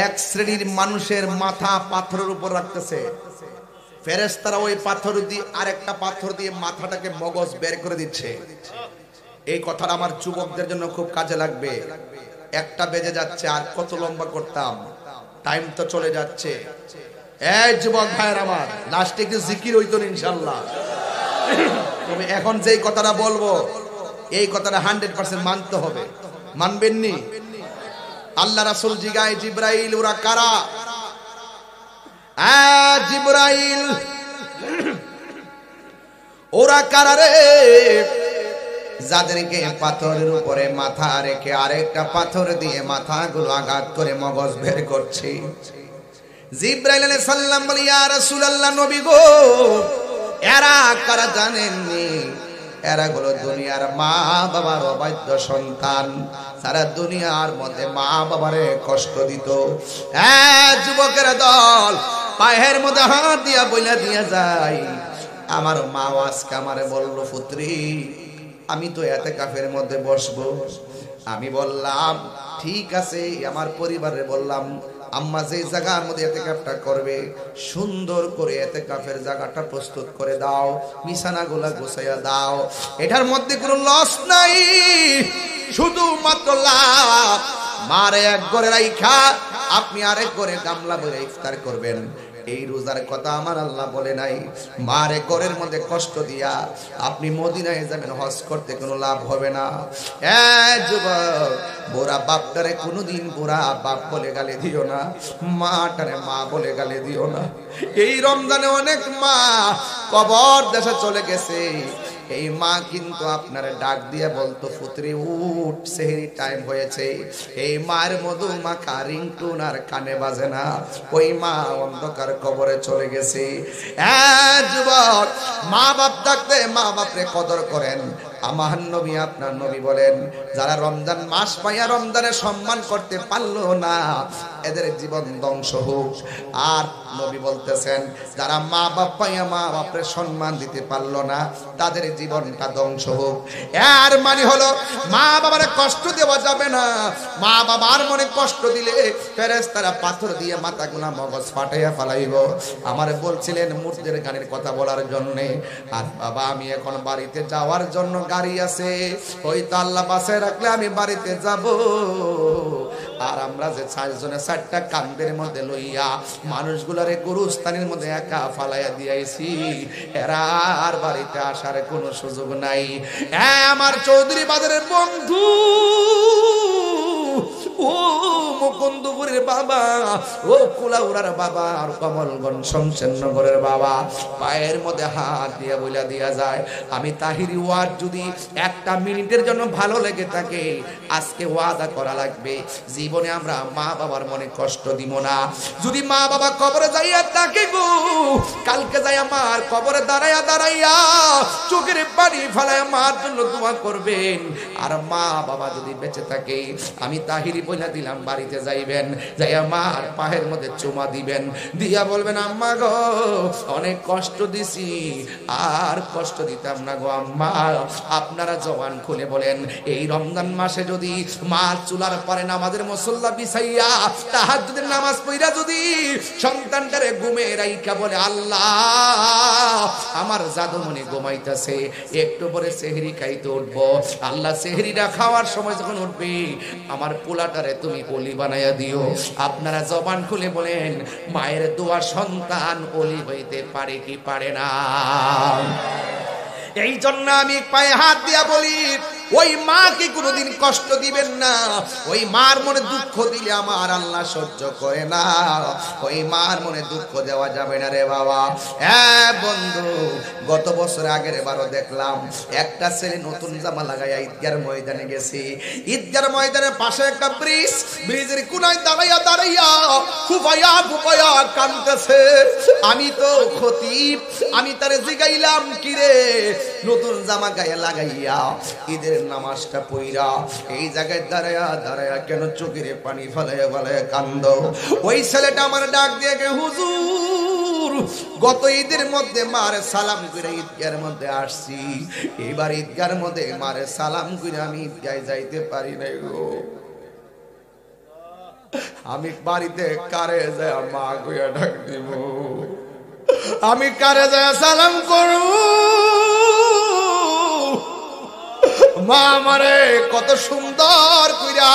এক শ্রেণীর মানুষের মাথা পাথরের উপর রাখতেছে, ফেরেশতারা ওই পাথর দিয়ে আরেকটা পাথর দিয়ে মাথাটাকে মগজ বের করে দিচ্ছে। এই কথাটা আমার যুবকদের জন্য খুব কাজে লাগবে। একটা বেজে যাচ্ছে, আর কত লম্বা করতাম, টাইম তো চলে যাচ্ছে। এই যুবক ভাইয়ের আমার, লাস্টে একটু জিকির হইতো ইনশাআল্লাহ। তবে এখন যেই কথাটা বলবো, এই কথাটা 100% মানতে হবে। মানবেননি? আল্লাহ রাসূল জিগায়, জিবরাইল ওরা কারা? জিবরাইল ওরা কারা রে? যাদেরকে পাথরের উপরে মাথা রেখে আরেকটা পাথর দিয়ে মাথাগুলো আঘাত করে মগজ বের করছে। জিবরাইল আলাইহিস সালাম বলে, ইয়া রাসূলুল্লাহ, নবী গো, এরা কারা জানেননি? এরা হলো দুনিয়ার মা বাবার অবাধ্য সন্তান, সারা দুনিয়ার মধ্যে মা বাবারে কষ্ট দিত। যুবকের দল পায়ের মধ্যে হাত দিয়া বইলা দিয়া যায়, আমার মা আজকে আমারে বললো, পুত্রী আমি তো এতেকাফের মধ্যে বসবো। আমি বললাম ঠিক আছে, আমার পরিবারে বললাম, আম্মা যে জায়গার মধ্যে এতেকাফটা করবে সুন্দর করে এতেকাফের জায়গাটা প্রস্তুত করে দাও, বিছানাগুলা গোছাইয়া দাও, এটার মধ্যে কোনো লস নাই, শুধুমাত্র লাভ। মারে এক ঘরে রাইখা আপনি আরেক ঘরে গামলা ভরে ইফতার করবেন। এই রোজার কথা আমার আল্লাহ বলে নাই। মারে ঘরের মধ্যে কষ্ট দিয়া আপনি মদিনায় যাবেন, হজ করতে কোনো লাভ হবে না। যুবক, বুড়া বাপটারে কোনোদিন বুড়া বাপ বলে গালি দিও না, মাটারে মা বলে গালি দিও না। এই রমজানে অনেক মা কবর দেশে চলে গেছে। এই মা কিন্তু আপনার ডাক দিয়ে বলতো, পুত্রী উঠ, সেহরি টাইম হয়েছে। এই মায়ের মধু মাখা রিংটুন আর কানে বাজে না, ওই মা অন্ধকার কবরে চলে গেছে। যুবক, মা বাপ ডাকতে মা বাপরে কদর করেন। আমার নবী, আপনার নবী বলেন, যারা রমজান মাস পাইয়া রমজানে সম্মান করতে পারলো না, এদের জীবন ধ্বংস হোক। আর নবী বলতেছেন, যারা মা বাপ পাইয়া মা বাপরে সম্মান দিতে পারলো না, তাদের জীবনটা ধ্বংস হোক। এর মানে হলো মা বাবার কষ্ট দেওয়া যাবে না। মা বাবার মনে কষ্ট দিলে ফেরেশতারা পাথর দিয়ে মাথাগুলা মগজ ফাটাইয়া ফেলাইব। আমারে বলছিলেন মুর্দের গানের কথা বলার জন্য, আর বাবা আমি এখন বাড়িতে যাওয়ার জন্য গাড়ি আছে, হয়তো আল্লাহ বাসে রাখলে আমি বাড়িতে যাব। আর আমরা যে 4 জনে 4টা কান্দের মধ্যে লইয়া মানুষগুলারে গুরুস্থানের মধ্যে একা ফালাইয়া দিয়েছি, এরা আর বাড়িতে আসার কোনো সুযোগ নাই। আমার চৌধুরী বাজারের বন্ধু, ও মুকুন্দপুরের বাবা, ও কুলাউড়ার বাবা, আর কমলগঞ্জ শমশেরনগরের বাবা, পায়ের মধ্যে হাত দিয়ে বইলা দিয়া যায়, আমি তাহিরি ওয়াজ যদি একটা মিনিটের জন্য ভালো লেগে থাকে, আজকে ওয়াদা করা লাগবে জীবনে আমরা মা বাবার মনে কষ্ট দিব না। যদি মা বাবা কবরে যাইয়া থাকে গো, কালকে যাই আমার কবরে দাঁড়াইয়া দাঁড়াইয়া চোখের পানি ফেলায় মার জন্য দোয়া করবেন। আর মা বাবা যদি বেঁচে থাকে, আমি তাহিরি বইলা দিলাম, বাড়িতে যাইবেন, যাইয়া মার পায়ের মধ্যে চুমা দিবেন, দিয়া বলবেন আম্মা গো অনেক কষ্ট দিছি, আর কষ্ট দিতাম না গো আম্মা। আপনারা জবান খুলে বলেন, এই রমজান মাসে যদি মা চুলার পরে নামাজের মুসল্লা বিছাইয়া তাহাজ্জুদের নামাজ পড়া যদি সন্তানটারে ঘুমে রাইখা বলে, আল্লাহ আমার জাদুমণি ঘুমাইতেছে, একটু পরে সেহরি খাইতে উঠবো, আল্লাহ সেহরিটা খাওয়ার সময় যখন উঠবে আমার পোলাটারে তুমি অলি বানাইয়া দিও। আপনারা জবান খুলে বলেন, মায়ের দোয়া সন্তান অলি হইতে পারে কি পারে না? এই জন্য আমি পায়ে হাত দিয়া বলি, ওই মাকে কোনোদিন কষ্ট দিবেন না। ওই মার মনে দুঃখ দিলে আমার আল্লাহ সহ্য করে না। ওই মার মনে দুঃখ দেওয়া যাবে না রে বাবা। হ্যাঁ বন্ধু, গত বছর আগের বারও দেখলাম একটা ছেলে নতুন জামা লাগাইয়া ঈদগার ময়দানে গেছে। ঈদগার ময়দানের পাশে একটা ব্রিজ, ব্রিজের কোনায় দাঁড়াইয়া দাঁড়াইয়া ফুফাইয়া ফুফাইয়া কাঁদতেছে। আমি তো খতিব, আমি তারে জিগাইলাম, কিরে নতুন জামা গায়ে লাগাইয়া ঈদের নামাজটা পইরা এই জায়গায় দাঁড়ায়া দাঁড়ায়া কেন চোখের পানি ফেলাইয়া ফেলাইয়া কান্দ? ওই ছেলেটা আমার ডাক দিয়ে গে, হুজুর গত ঈদের মধ্যে মারে সালাম করে ঈদগার মধ্যে আসছি, এবার ঈদগার মধ্যে মারে সালাম করে আমি ঈদগায় যাইতে পারি নাই গো। আমি বাড়িতে কারে যায় মা কইয়া ডাক দিব? আমি কারে যায় সালাম করব? মা আমারে কত সুন্দর কইরা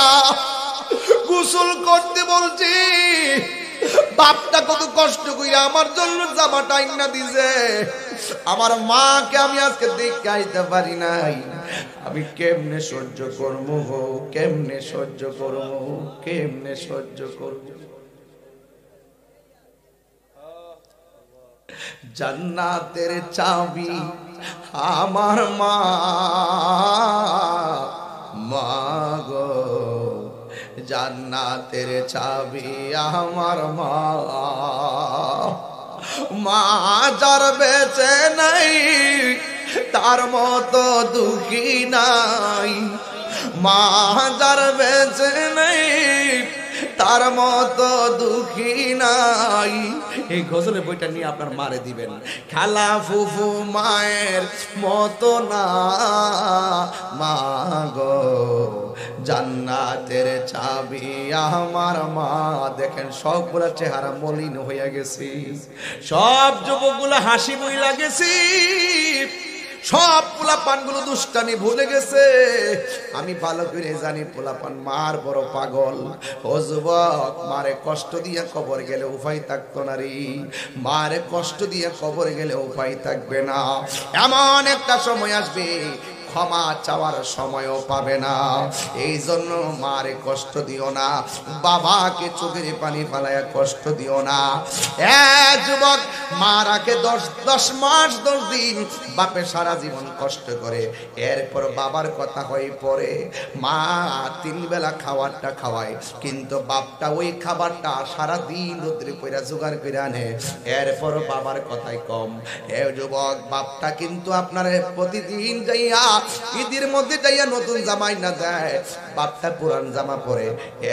গোসল করতে বলছি, বাপটা কত কষ্ট কইরা আমার জন্য জামাটা আইনা দিছে, আমার মাকে আমি আজকে দেখে আইতে পারি নাই। আমি কেমনে সহ্য করবো গো, কেমনে সহ্য করবো, কেমনে সহ্য করবো? জান্নাতের চাবি আমার মা, মা গো জান্নাতের চাবি আমার মা, মা যার বেঁচে নাই তার মতো দুঃখী নাই, মা যার বেঁচে নাই তার মতো দুঃখী নাই। এই গজলের বইটা নিয়ে আপনার মারে দিবেন, খালা ফুফু মায়ের মতো না, মা গো জান্নাতের চাবি আমার মা। দেখেন সবগুলা চেহারা মলিন হইয়া গেছি, সব যুবকগুলা হাসি বইলা গেছি, সব পোলাপান গুলো দুষ্টামি ভুলে গেছে। আমি ভালো করে জানি পোলাপান মার বড় পাগল। ও যুবক, মারে কষ্ট দিয়ে কবর গেলে উপায় থাকতো না রে, মারে কষ্ট দিয়ে কবর গেলে উপায় থাকবে না। এমন একটা সময় আসবে ক্ষমা চাওয়ার সময়ও পাবে না। এই জন্য মারে কষ্ট দিও না, বাবাকে চোখের পানি ফেলায় কষ্ট দিও না। যুবক, মা রাখে 10 মাস 10 দিন, বাপে সারা জীবন কষ্ট করে, এরপর বাবার কথা হয়ে পড়ে। মা 3 বেলা খাবারটা খাওয়ায়, কিন্তু বাপটা ওই খাবারটা সারা দিন রোদ্রে পয়রা জোগাড় করে আনে, এরপর বাবার কথাই কম। যুবক, বাপটা কিন্তু আপনার প্রতিদিন যাইয়া ঈদের মধ্যে যাইয়া নতুন জামাই না দেয়, বাপটা পুরান জামা পরে,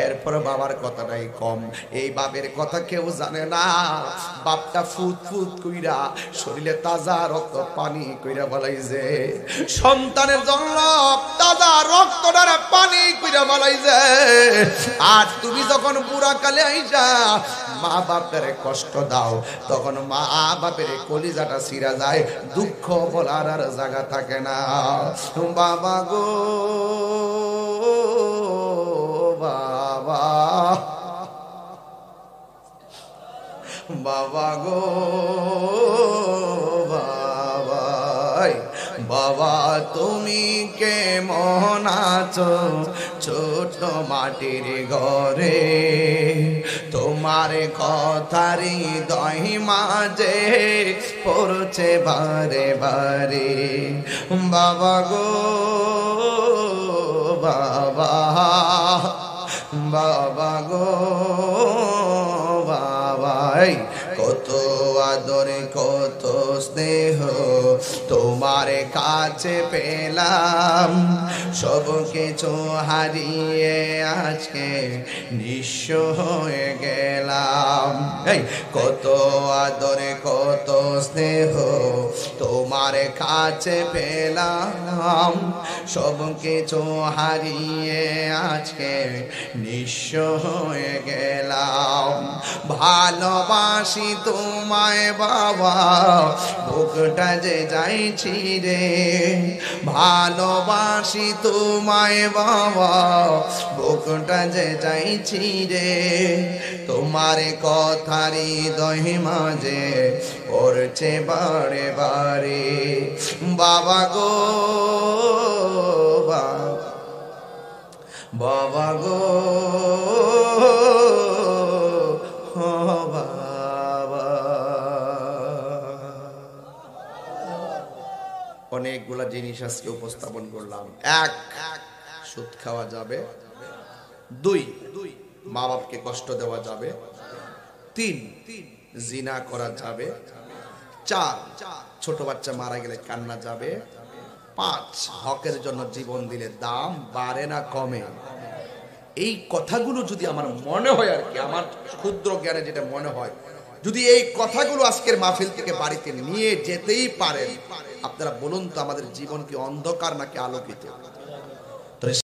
এরপর বাবার কথাটাই কম। এই বাপের কথা কেউ জানে না। বাপটা ফুট ফুট কইরা শরীরে তাজা রক্ত পানি কইরা বলাইছে, সন্তানের জন্য তাজা রক্তটার পানি কইরা বলাইছে। আর তুমি যখন বুড়া কালে আইসা মা বাপের কষ্ট দাও, তখন মা বাপের কলিজাটা ছিঁড়া যায়, দুঃখ বলার আর জায়গা থাকে না। বাবা গো বাবা, বাবা গো বাবা, বাবা তুমি কেমন আছো ছোট মাটির ঘরে তোমার কথারি দহি মাঝে পড়ছে বারে বারে বাবা গো বাবা বাবা গো বাবাই কত আদরে কত স্নেহ তোমার কাছে পেলাম সব কিছু হারিয়ে আজকে নিঃস্ব হয়ে গেলাম এই কত আদরে কত স্নেহ তোমার কাছে পেলাম সব কিছু হারিয়ে আজকে নিঃস্ব হয়ে গেলাম ভালোবাসি তোমায় বাবা বুকটা যে যাইছি রে ভালোবাসি তোমায় বাবা বুকটা যে যাইছি রে তোমার কথারি দহি মাঝে পড়ছে বারে বারে বাবা গো বাবা গো অনেকগুলা জিনিস আজকে উপস্থাপন করলাম। এক, সুদ খাওয়া যাবে। দুই, মা বাপকে কষ্ট দেওয়া যাবে। তিন, জিনা করা যাবে। চার, ছোট বাচ্চা মারা গেলে কান্না যাবে। পাঁচ, হকের জন্য জীবন দিলে দাম বাড়ে না কমে। এই কথাগুলো যদি আমার মনে হয় আর কি, আমার ক্ষুদ্র জ্ঞানে যেটা মনে হয়, যদি এই কথাগুলো আজকের মাহফিল থেকে বাড়িতে নিয়ে যেতেই পারেন, আপনারা বলুন তো আমাদের জীবন কি অন্ধকার নাকি আলোকিত?